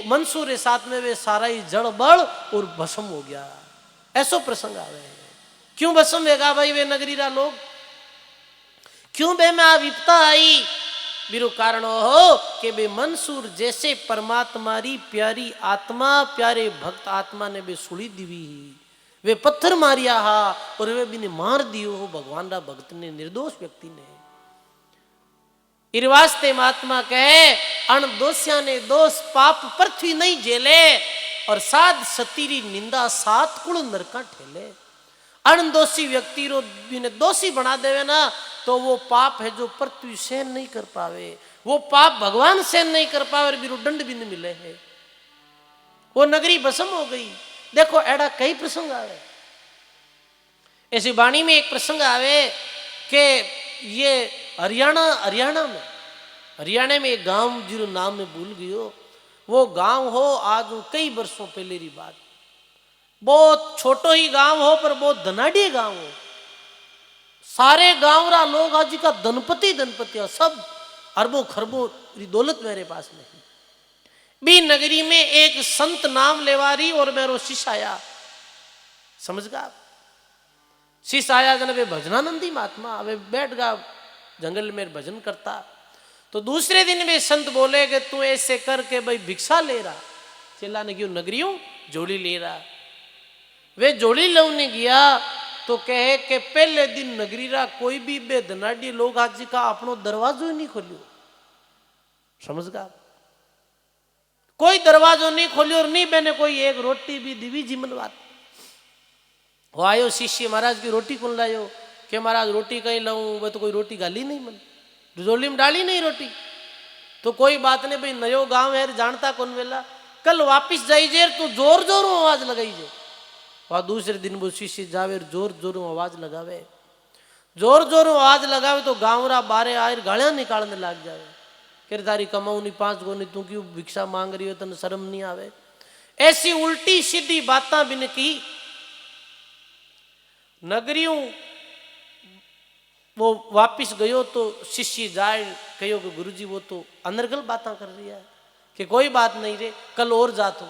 मंसूर रे साथ में, वे सारा ही जड़ बड़ और भस्म हो गया। ऐसो प्रसंग आ रहे हैं। क्यों भस्म होगा भाई वे नगरी रा लोग, क्यों बे में विपता आई? बिरु कारण हो कि बे मंसूर जैसे परमात्मा री प्यारी आत्मा, प्यारे भक्त आत्मा ने बे सुड़ी दीवी, वे पत्थर मारिया हा, और वे भी ने मार दियो हो भगवान रा भक्त ने, निर्दोष व्यक्ति ने। इरवास्ते महात्मा कहे अणदोषिया ने दोष पाप पृथ्वी नहीं झेले, और साध सतीरी निंदा 7 कुल नरका ठेले। अणदोषी व्यक्ति रो बिने दोषी बना देवे ना, तो वो पाप है जो पृथ्वी सहन नहीं कर पावे, वो पाप भगवान सहन नहीं कर पावे, और बिरु दंड भी नहीं मिले है, वो नगरी भस्म हो गई। देखो एड़ा कई प्रसंग आवे, ऐसी वाणी में एक प्रसंग आवे कि ये हरियाणा में एक गांव जिरो नाम में भूल गयो, वो गांव हो आज कई वर्षों पहले की बात, बहुत छोटो ही गांव हो पर बहुत धनाढ़ी गांव हो। सारे गांव रा लोग आज का धनपति हो, सब अरबों खरबों की दौलत मेरे पास नहीं। भी नगरी में एक संत नाम लेवारी और मेरो शिष्य आया, समझ गा शिष्य आया जन वे भजनानंदी महात्मा, वे बैठ गा जंगल में भजन करता। तो दूसरे दिन वे संत बोले कि तू ऐसे करके भाई भिक्षा ले रहा, चिल्ला ने क्यों नगरियों जोड़ी ले रहा। वे जोड़ी लौने गया तो कहे कि पहले दिन नगरी रा कोई भी बेधनाडी लोग आज का अपनो दरवाजो ही नहीं खोलियो, समझ गा कोई दरवाजो नहीं खोलियो, और नहीं मैंने कोई एक रोटी भी दिवी जीवन बात। वो आयो शिष्य महाराज की रोटी कौन लायो, कि महाराज रोटी कहीं लाऊं, वह तो कोई रोटी गाली नहीं, मन जोली में डाली नहीं रोटी। तो कोई बात नहीं भाई, नयो गांव है जानता कौन वेला, कल वापिस जाई जेर तो जोर जोर आवाज लगाई जे, वह दूसरे दिन वो शिष्य जावे और जोर जोर आवाज लगावे, जोर जोर आवाज लगावे तो गाँवरा बारे आए गालियां निकालने लग जावे कि तारी कमाऊ नहीं 5 गो नहीं, तू क्यों भिक्षा मांग रही हो, तन शर्म नहीं आवे। ऐसी उल्टी सीधी बातें बिन की नगरियों वो वापिस गयो तो शिष्य जाए कहो कि गुरुजी वो तो अनर्गल बातें कर रही है कि कोई बात नहीं रे कल और जात हो।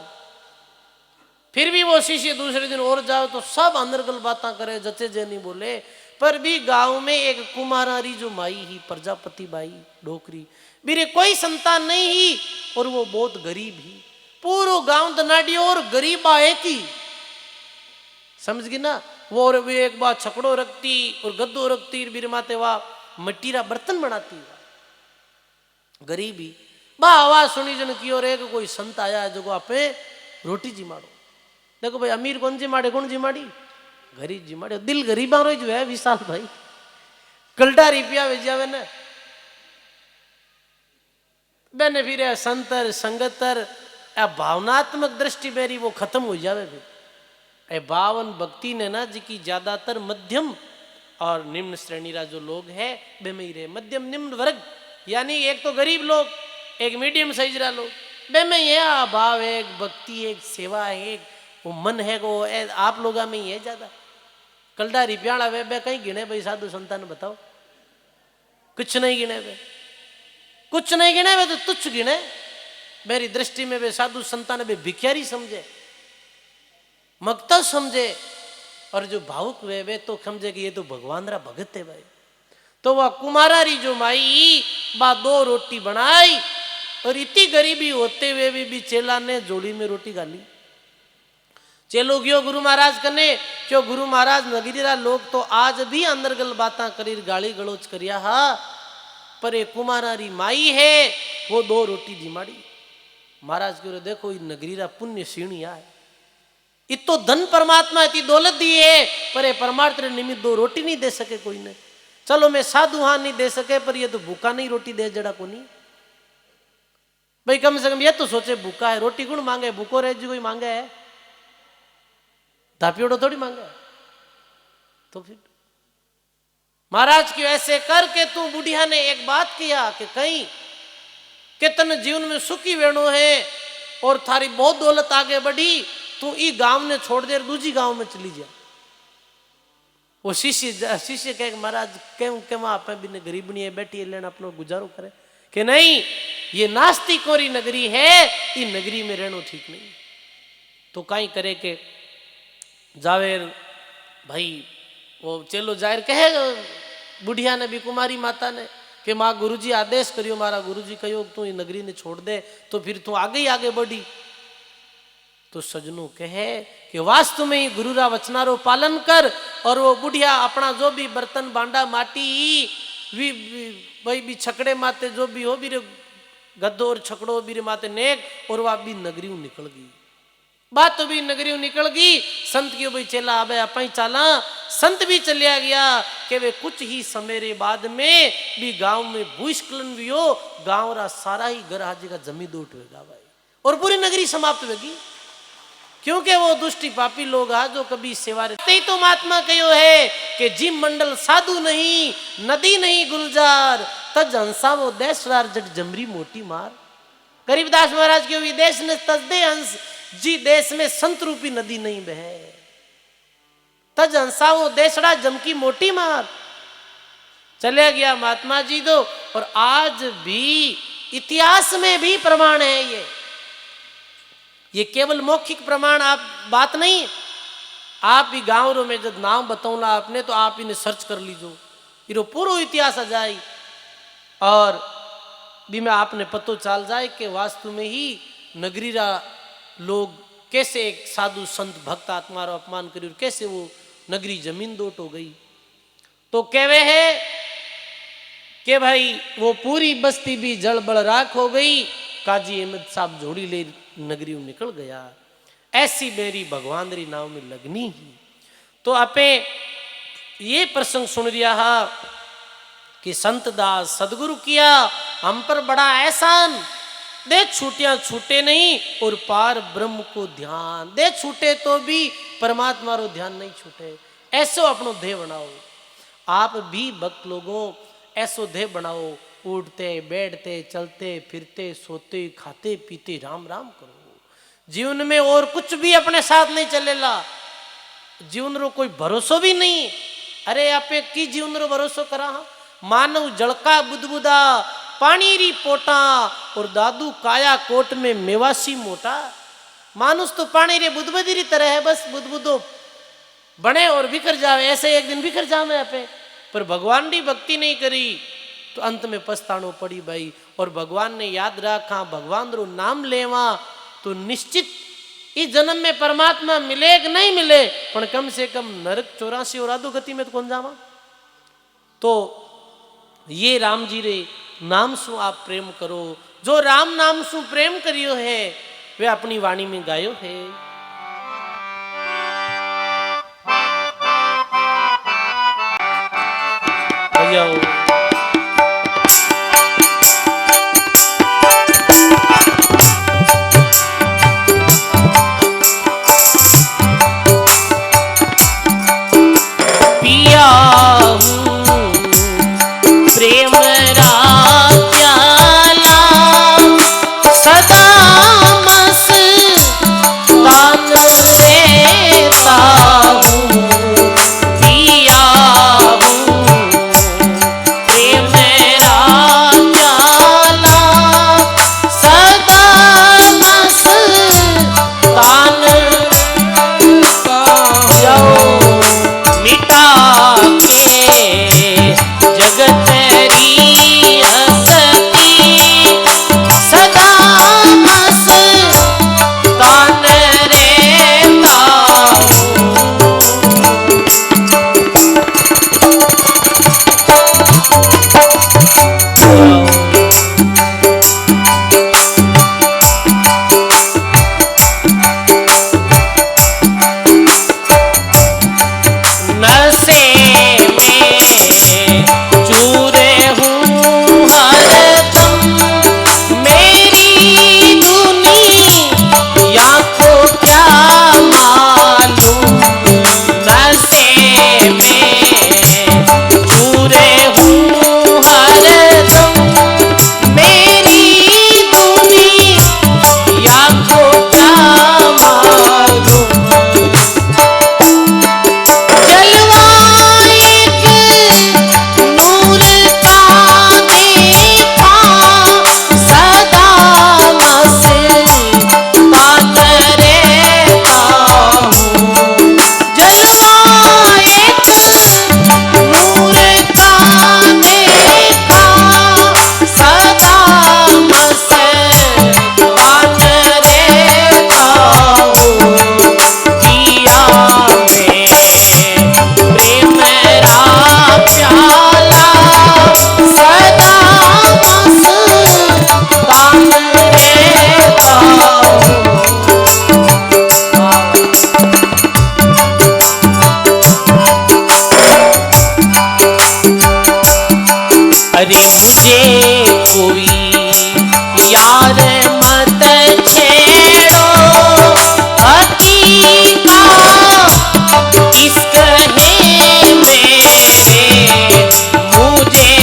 फिर भी वो शिष्य दूसरे दिन और जाओ तो सब अनर्गल बातें करे, जचे जे नहीं बोले। पर भी गांव में एक कुमारारी जो माई ही प्रजापति बाई डोकरी मेरे कोई संतान नहीं ही और वो बहुत गरीब ही, पूरा गांव दनाडी और गरीब आए की समझ गई ना। वो और भी एक बार छकड़ो रखती और गद्दो रखती बीर माते वाह मट्टीरा बर्तन बनाती गरीबी बा आवाज सुनी जन की और एक कोई संत आया जो आपे रोटी जिमाड़ो। देखो भाई अमीर कौन जिमाड़े कौन जिमाड़ी, गरीब जिमाड़े। दिल गरीबा रो जो है विशाल भाई कल्टा रिपिया भेजावे ने मैंने फिर संतर संगतर भावनात्मक दृष्टि मेरी वो खत्म हो जावे। फिर ए बावन भक्ति ने ना जी की ज्यादातर मध्यम और निम्न श्रेणी रा जो लोग है बे में ही रहे। मध्यम निम्न वर्ग यानी एक तो गरीब लोग एक मीडियम साइज रा लोग बे में ये भाव है, एक भक्ति एक सेवा है, एक वो मन है वो आप लोग में ही है ज्यादा। कलडा रिप्याला वे बे कहीं गिने भाई साधु संतान बताओ, कुछ नहीं गिने वे, कुछ नहीं गिने वे तो तुच्छ गिने मेरी दृष्टि में। वे साधु संतान वे भिखारी समझे, मगता समझे और जो भावुक वे तो समझे कि ये तो भगवान रा भगत है भाई। तो वह कुमारारी जो माई बा 2 रोटी बनाई और इतनी गरीबी होते हुए भी चेला ने जोड़ी में रोटी गाली। चेलो गयो गुरु महाराज कने क्यों गुरु महाराज नगरीरा लोग तो आज भी अंदरगल बातें करी गाली गलोच करिया हा, पर एक कुमारारी माई है वो 2 रोटी जिमाड़ी। महाराज क्यों देखो ये नगरीरा पुण्य सीणिया है, इतो धन परमात्मा इतनी दौलत दी है पर ये परमार्थ निमित्त 2 रोटी नहीं दे सके कोई ने। चलो मैं साधु हाँ नहीं दे सके पर ये तो भूखा नहीं रोटी दे जड़ा को नहीं भाई। कम से कम ये तो सोचे भूखा है रोटी कौन मांगे, भूखो रह जी कोई मांगे है, धापियोड़ो थोड़ी मांगा है। तो फिर महाराज क्यों ऐसे करके तू बुढ़िया ने एक बात किया कि कहीं कि तन जीवन में सुखी वेणो है और थारी बहुत दौलत आगे बढ़ी, तू ई गांव ने छोड़ दे दूसरी गांव में चली जा। वो शिष्य कहे महाराज क्यों क्यों आप बिना गरीबनी है बैठी है लेना अपना गुजारो करे कि नहीं ये नास्तिकोरी नगरी है, ये नगरी में रहना ठीक नहीं। तो कहीं करे के जावेर भाई वो चेलो जाहिर कहे बुढ़िया ने भी कुमारी माता ने कि माँ गुरुजी आदेश करियो, मारा गुरुजी कहो तू ये नगरी ने छोड़ दे तो फिर तू आगे ही आगे बढ़ी। तो सजनों कहे कि वास्तव में ही गुरु रा वचनारो पालन कर और वो बुढ़िया अपना जो भी बर्तन बांडा माटी भाई भी छकड़े माते जो भी हो भी गद्दो और छकड़ो भी माते नेक और वह भी नगरी निकल गई। बात तो भी नगरी निकल गई। संत की भाई चेला आबे आप ही चाला, संत भी चलिया गया कि वे कुछ ही समय बाद में भी गांव में भूस्खलन भी हो, गांव रा सारा ही घर हाजी का जमी दूट होगा भाई और पूरी नगरी समाप्त होगी क्योंकि वो दुष्टि पापी लोग आ जो कभी सेवा ही तो महात्मा कहो है कि जिम मंडल साधु नहीं नदी नहीं गुलजार तज हंसा वो देशरार जट जमरी मोटी मार। गरीबदास महाराज के विदेश ने तजदे हंस जी देश में संत रूपी नदी नहीं बहे, तज हंसा वो देशड़ा जमकी मोटी मार। चले गया महात्मा जी दो और आज भी इतिहास में भी प्रमाण है। ये केवल मौखिक प्रमाण आप बात नहीं, आप ही गांव में जब नाम बताऊंगा आपने तो आप इन्हें सर्च कर लीजो, ये पूरा इतिहास आ जाए और भी में आपने पतो चल जाए कि वास्तव में ही नगरी रा लोग कैसे एक साधु संत भक्त आत्मा रा अपमान करी और कैसे वो नगरी जमीन दोट हो गई। तो कहवे है कि भाई वो पूरी बस्ती भी जलबल राख हो गई, काजी अहमद साहब जोड़ी ले नगरी निकल गया। ऐसी मेरी भगवान री नाव में लगनी ही। तो आपे ये प्रसंग सुन रिया हा कि संत दास सदगुरु किया हम पर बड़ा एहसान, दे छूटिया छूटे नहीं और पार ब्रह्म को ध्यान, दे छूटे तो भी परमात्मा रो ध्यान नहीं छूटे। ऐसो अपनो देह बनाओ। आप भी भक्त लोगों ऐसो देह बनाओ, उठते बैठते चलते फिरते सोते खाते पीते राम राम करो। जीवन में और कुछ भी अपने साथ नहीं चलेला, जीवन रो कोई भरोसो भी नहीं। अरे आपे की जीवन रो भरोसो करा। मानव जड़का बुदबुदा पानी री पोटा और दादू काया कोट में मेवासी मोटा। मानुष तो पानी रे बुदबुदी री तरह है, बस बुदबुदो बने और बिखर जावे, ऐसे एक दिन बिखर जावे आपे। पर भगवान की भक्ति नहीं करी तो अंत में पछताणो पड़ी भाई। और भगवान ने याद रखा, भगवान रो नाम लेवा तो निश्चित इस जन्म में परमात्मा मिले कि नहीं मिले, पर कम से कम नरक 84 और आधो गति में तो कौन जावा। तो ये राम जी रे नाम सु आप प्रेम करो। जो राम नाम सु प्रेम करियो है वे अपनी वाणी में गायो है। पिया प्रेम रा प्याला सदा मस्तान रहता हूँ। पिया प्रेम रा प्याला सदा मस्तान जाओ मिटा के जगत री हस्ती सदा मस्तान रहता हूँ। नशे में चूर हूँ हरदम, मेरी दुनिया को क्या मालूम। नशे में चूर हूँ हरदम, मेरी दुनिया को क्या मालूम। जलवा एक नूर का देखा सदा मस्तान रहता हूँ। जलवा एक नूर का देखा सदा मस्तान रहता हूँ। पिया में प्रेम रा प्याला सदा मस्तान रहता हूँ। अरे मुझे कोई यार मत छेड़ो, हकीकत इश्क है मेरे। मुझे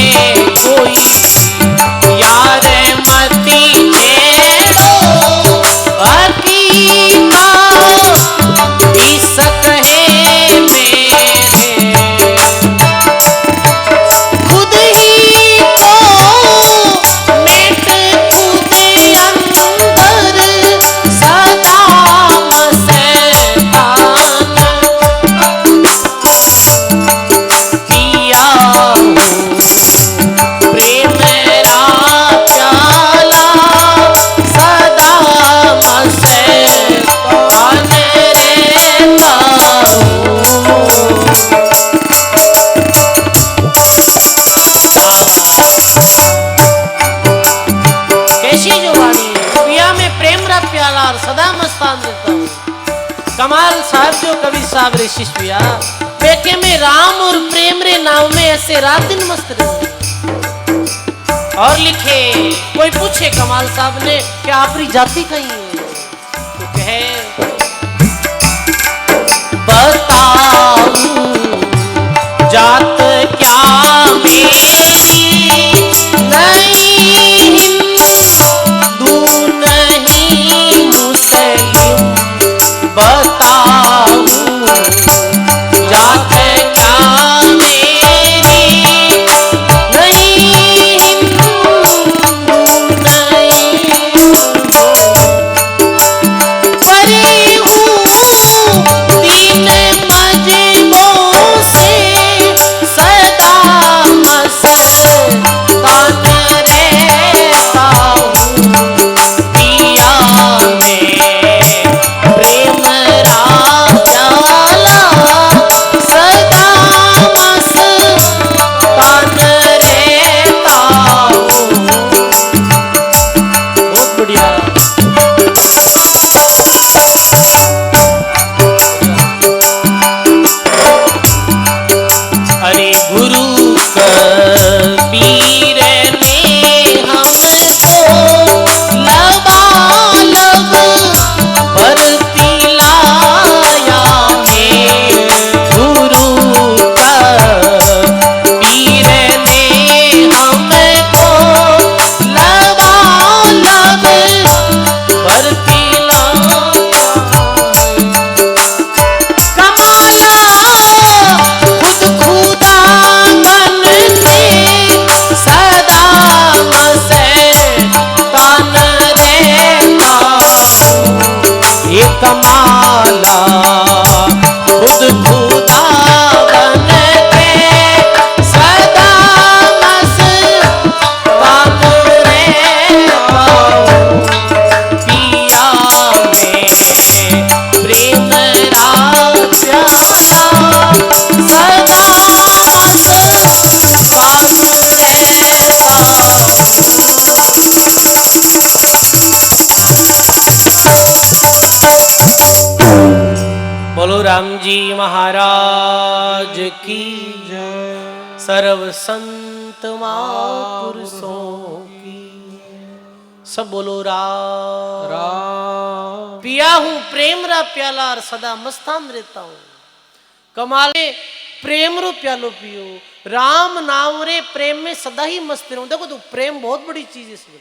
कोई यार मत छेड़ो, हकीकत इश्क है मेरे। खुद ही को मेट खुद अंदर सदा मस्तान पिया हूँ। प्रेम रा प्याला सदा मस्तान रहता हूँ। कैसी जो वाणी है, पिया में प्रेम रा प्याला और सदा मस्तान रहता हूँ। कमाल साहब जो कवि साहब रे शिष्या बेटे में राम और प्रेम रे नाव में ऐसे रात दिन मस्त रहे। और लिखे, कोई पूछे कमाल साहब ने कि आपरी जाति कहीं है, तो कहे जात क्या मेरी नहीं हिंदू नहीं परी हूँ दीन मजबूर से सदा मस्तान रहता हूँ पिया में प्रेम राजाला सदा मस्तान रहता हूँ। बहुत बढ़िया। अरे गुरु कबीर ने हमको लबालब भरती लाया है। गुरु कबीर ने हमको लबालब भरती लाया है। कमाला खुद खुदा बन के सदा मस्तान रहता हूँ। ये कमाला खुद खुदा बन के सदा मस्तान रहता हूँ। पिया में प्रेम राजाला सदा मस्तान रहता हूँ। बोलो राम जी महाराज की जय सर्व संत महापुरुषों की सब बोलो राम। राम पिया हूँ प्रेम रा प्याला और सदा मस्तान रहता हूँ। कमाले प्रेम रो प्यालो पियो राम नाम रे प्रेम में सदा ही मस्त रहूं। देखो तो प्रेम बहुत बड़ी चीज है इसमें।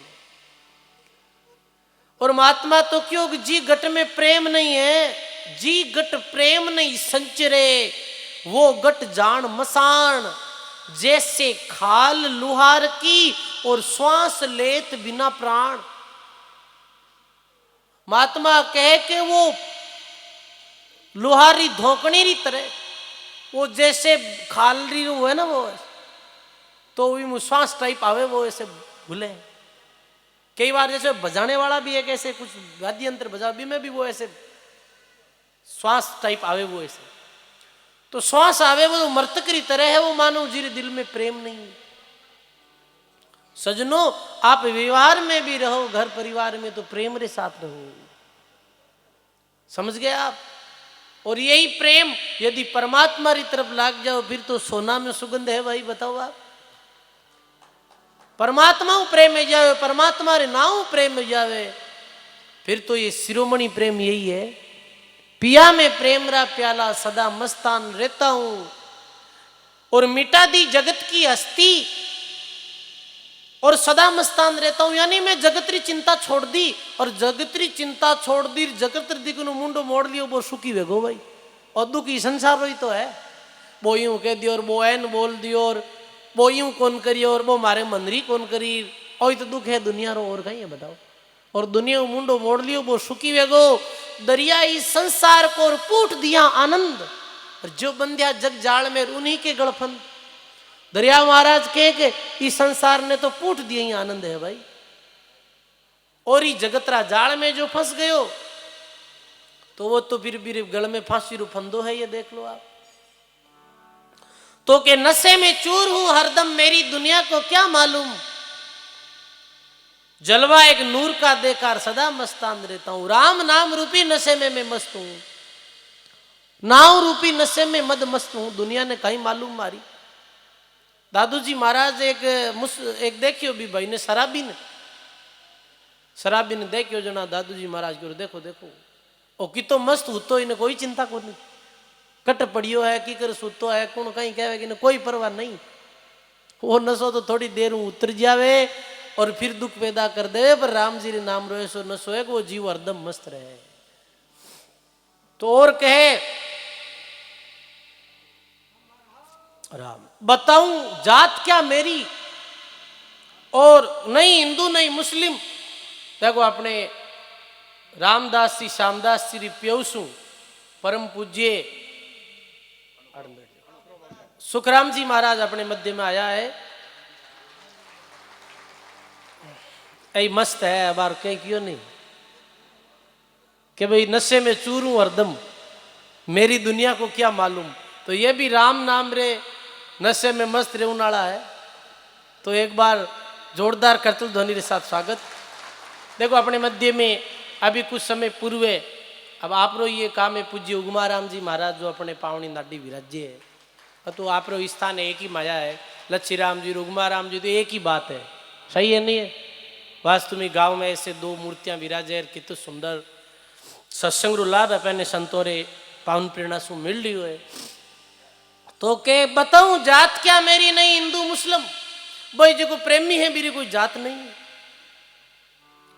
और महात्मा तो क्यों जी गट में प्रेम नहीं है, जी गट प्रेम नहीं संचरे वो गट जान मसान। जैसे खाल लुहार की और श्वास लेत बिना प्राण। महात्मा कहे कि वो लुहारी धोकनी री तरह वो जैसे खाल रही वो है ना वो तो वो श्वास टाइप आवे वो ऐसे भूले। कई बार जैसे बजाने वाला भी है कैसे कुछ वाद्य यंत्र बजा भी में भी वो ऐसे श्वास टाइप आवे वो ऐसे तो श्वास आवे वो मृतक की तरह है वो मानव जी दिल में प्रेम नहीं। सजनों आप व्यवहार में भी रहो घर परिवार में तो प्रेम रे साथ रहो। समझ गए आप। और यही प्रेम यदि परमात्मा की तरफ लाग जाओ फिर तो सोना में सुगंध है भाई। बताओ आप परमात्मा प्रेम में जावे परमात्मा रे नाम प्रेम में जावे फिर तो ये शिरोमणि प्रेम यही है। पिया में प्रेम रा प्याला सदा मस्तान रहता हूं और मिटा दी जगत की हस्ती और सदा मस्तान रहता हूं। यानी मैं जगत री चिंता छोड़ दी और जगत री चिंता छोड़ दी जगत री दिखनु मुंडो मोड़ लियो वो सुखी वेगो भाई। और दुखी संसार रही तो है वो यूं कह दियो और वो एन बोल दियो और वो यूं कौन करियो और वो मारे मंदरी कौन करी और तो दुख है दुनिया रो और कहीं है बताओ। और दुनिया मुंडो मोड़ लियो वो सुखी वेगो दरिया इस संसार को और पूट दिया आनंद और जो बंध्या जग जाल में उन्हीं के गड़फंद। दरिया महाराज के इस संसार ने तो पूट दिया ही आनंद है भाई। और ही जगतरा जाल में जो फंस गयो तो वो तो फिर गल में फांसी रू फंदो है ये देख लो आप। तो के नशे में चूर हूं हरदम मेरी दुनिया को क्या मालूम। जलवा एक नूर का देकार सदा मस्तान रहता हूं। राम नाम रूपी नशे में मैं मस्त हूं नाव रूपी नशे में मद मस्त हूं। दुनिया ने कहीं मालूम मारी। दादू जी महाराज एक देखियो भी भाई ने शराबी ने देखियो जना दादू जी महाराज को देखो देखो ओ कितो मस्त हुतो इन्हें कोई चिंता को नहीं। कट पड़ियो है की कर सुतो है कौन कहीं कहे कि कोई परवाह नहीं। वो नशो तो थोड़ी देर उतर जावे और फिर दुख पैदा कर दे पर राम जी रे नाम रोए सो नशो है वो जीव हरदम मस्त रहे। तो और कहे राम बताऊं जात क्या मेरी, और नहीं हिंदू नहीं मुस्लिम। देखो अपने रामदास जी श्यामदास जी प्यौसु परम पूज्य सुखराम जी महाराज अपने मध्य में आया है। ऐ मस्त है बार कहीं क्यों नहीं कि भाई नशे में चूर हूं हरदम, मेरी दुनिया को क्या मालूम। तो ये भी राम नाम रे नशे में मस्त रे उनाड़ा है। तो एक बार जोरदार करतल ध्वनि के साथ स्वागत। देखो अपने मध्य में अभी कुछ समय पूर्व अब आप रो ये काम है पूज्य उगमाराम जी महाराज जो अपने पावनी नाडी विराज्य है। तो आप रो स्थान एक ही माया है, लच्छीराम जी उगमाराम जी तो एक ही बात है, सही है नहीं है। वास्तव में गांव में ऐसे दो मूर्तियां विराजे कितने सुंदर सत्संग रो लाभ अपने संतों रे पावन प्रेरणा सु मिल रही है। तो के बताऊं जात क्या मेरी नहीं हिंदू मुस्लिम, भाई जो प्रेमी है मेरी कोई जात नहीं है।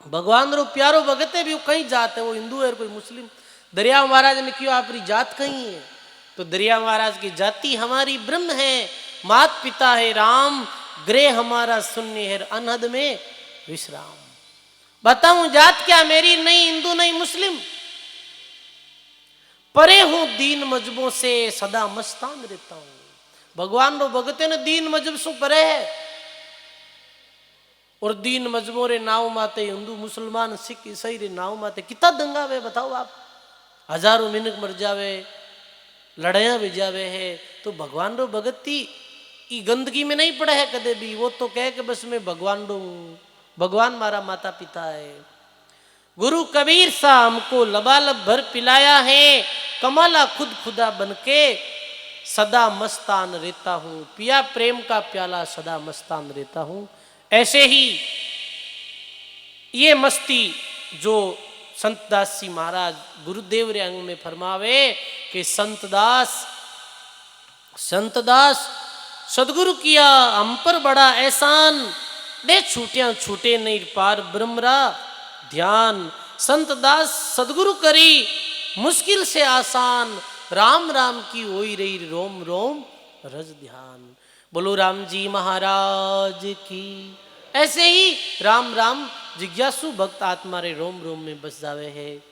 भगवान रो प्यारो भगत है भी वो कहीं जात है, वो हिंदू है कोई मुस्लिम। दरिया महाराज ने क्यों आपकी जात कहीं है, तो दरिया महाराज की जाति हमारी ब्रह्म है, मात पिता है राम, गृह हमारा शून्य है अनहद में विश्राम। बताऊं जात क्या मेरी नहीं हिंदू नहीं मुस्लिम, परे हूं दीन मजबों से सदा मस्तान रहता हूं। भगवान रो भगत ने दीन मजब सु परे है, और दीन मजबों रे नाव माते हिंदू मुसलमान सिख ईसाई रे नाव माते कितना दंगा वे बताओ आप। हजारों मिनक मर जावे, लड़ाइया भी जावे है। तो भगवान रो भगती ई गंदगी में नहीं पड़ा है कदे भी। वो तो कह के बस मैं भगवान रो हूं, भगवान मारा माता पिता है। गुरु कबीर सा हमको लबालब भर पिलाया है, कमाला खुद खुदा बनके सदा मस्तान रहता हूं। पिया प्रेम का प्याला सदा मस्तान रहता हूं। ऐसे ही ये मस्ती जो संत दास जी महाराज गुरुदेव रे अंग में फरमावे कि संत दास सदगुरु किया हम पर बड़ा एहसान, दे छूटिया छूटे नहीं पार ब्रह्मरा ध्यान। संत दास सदगुरु करी मुश्किल से आसान, राम राम की होई रही रोम रोम रज ध्यान। बोलो राम जी महाराज की। ऐसे ही राम राम जिज्ञासु भक्त आत्मा रे रोम रोम में बस जावे है।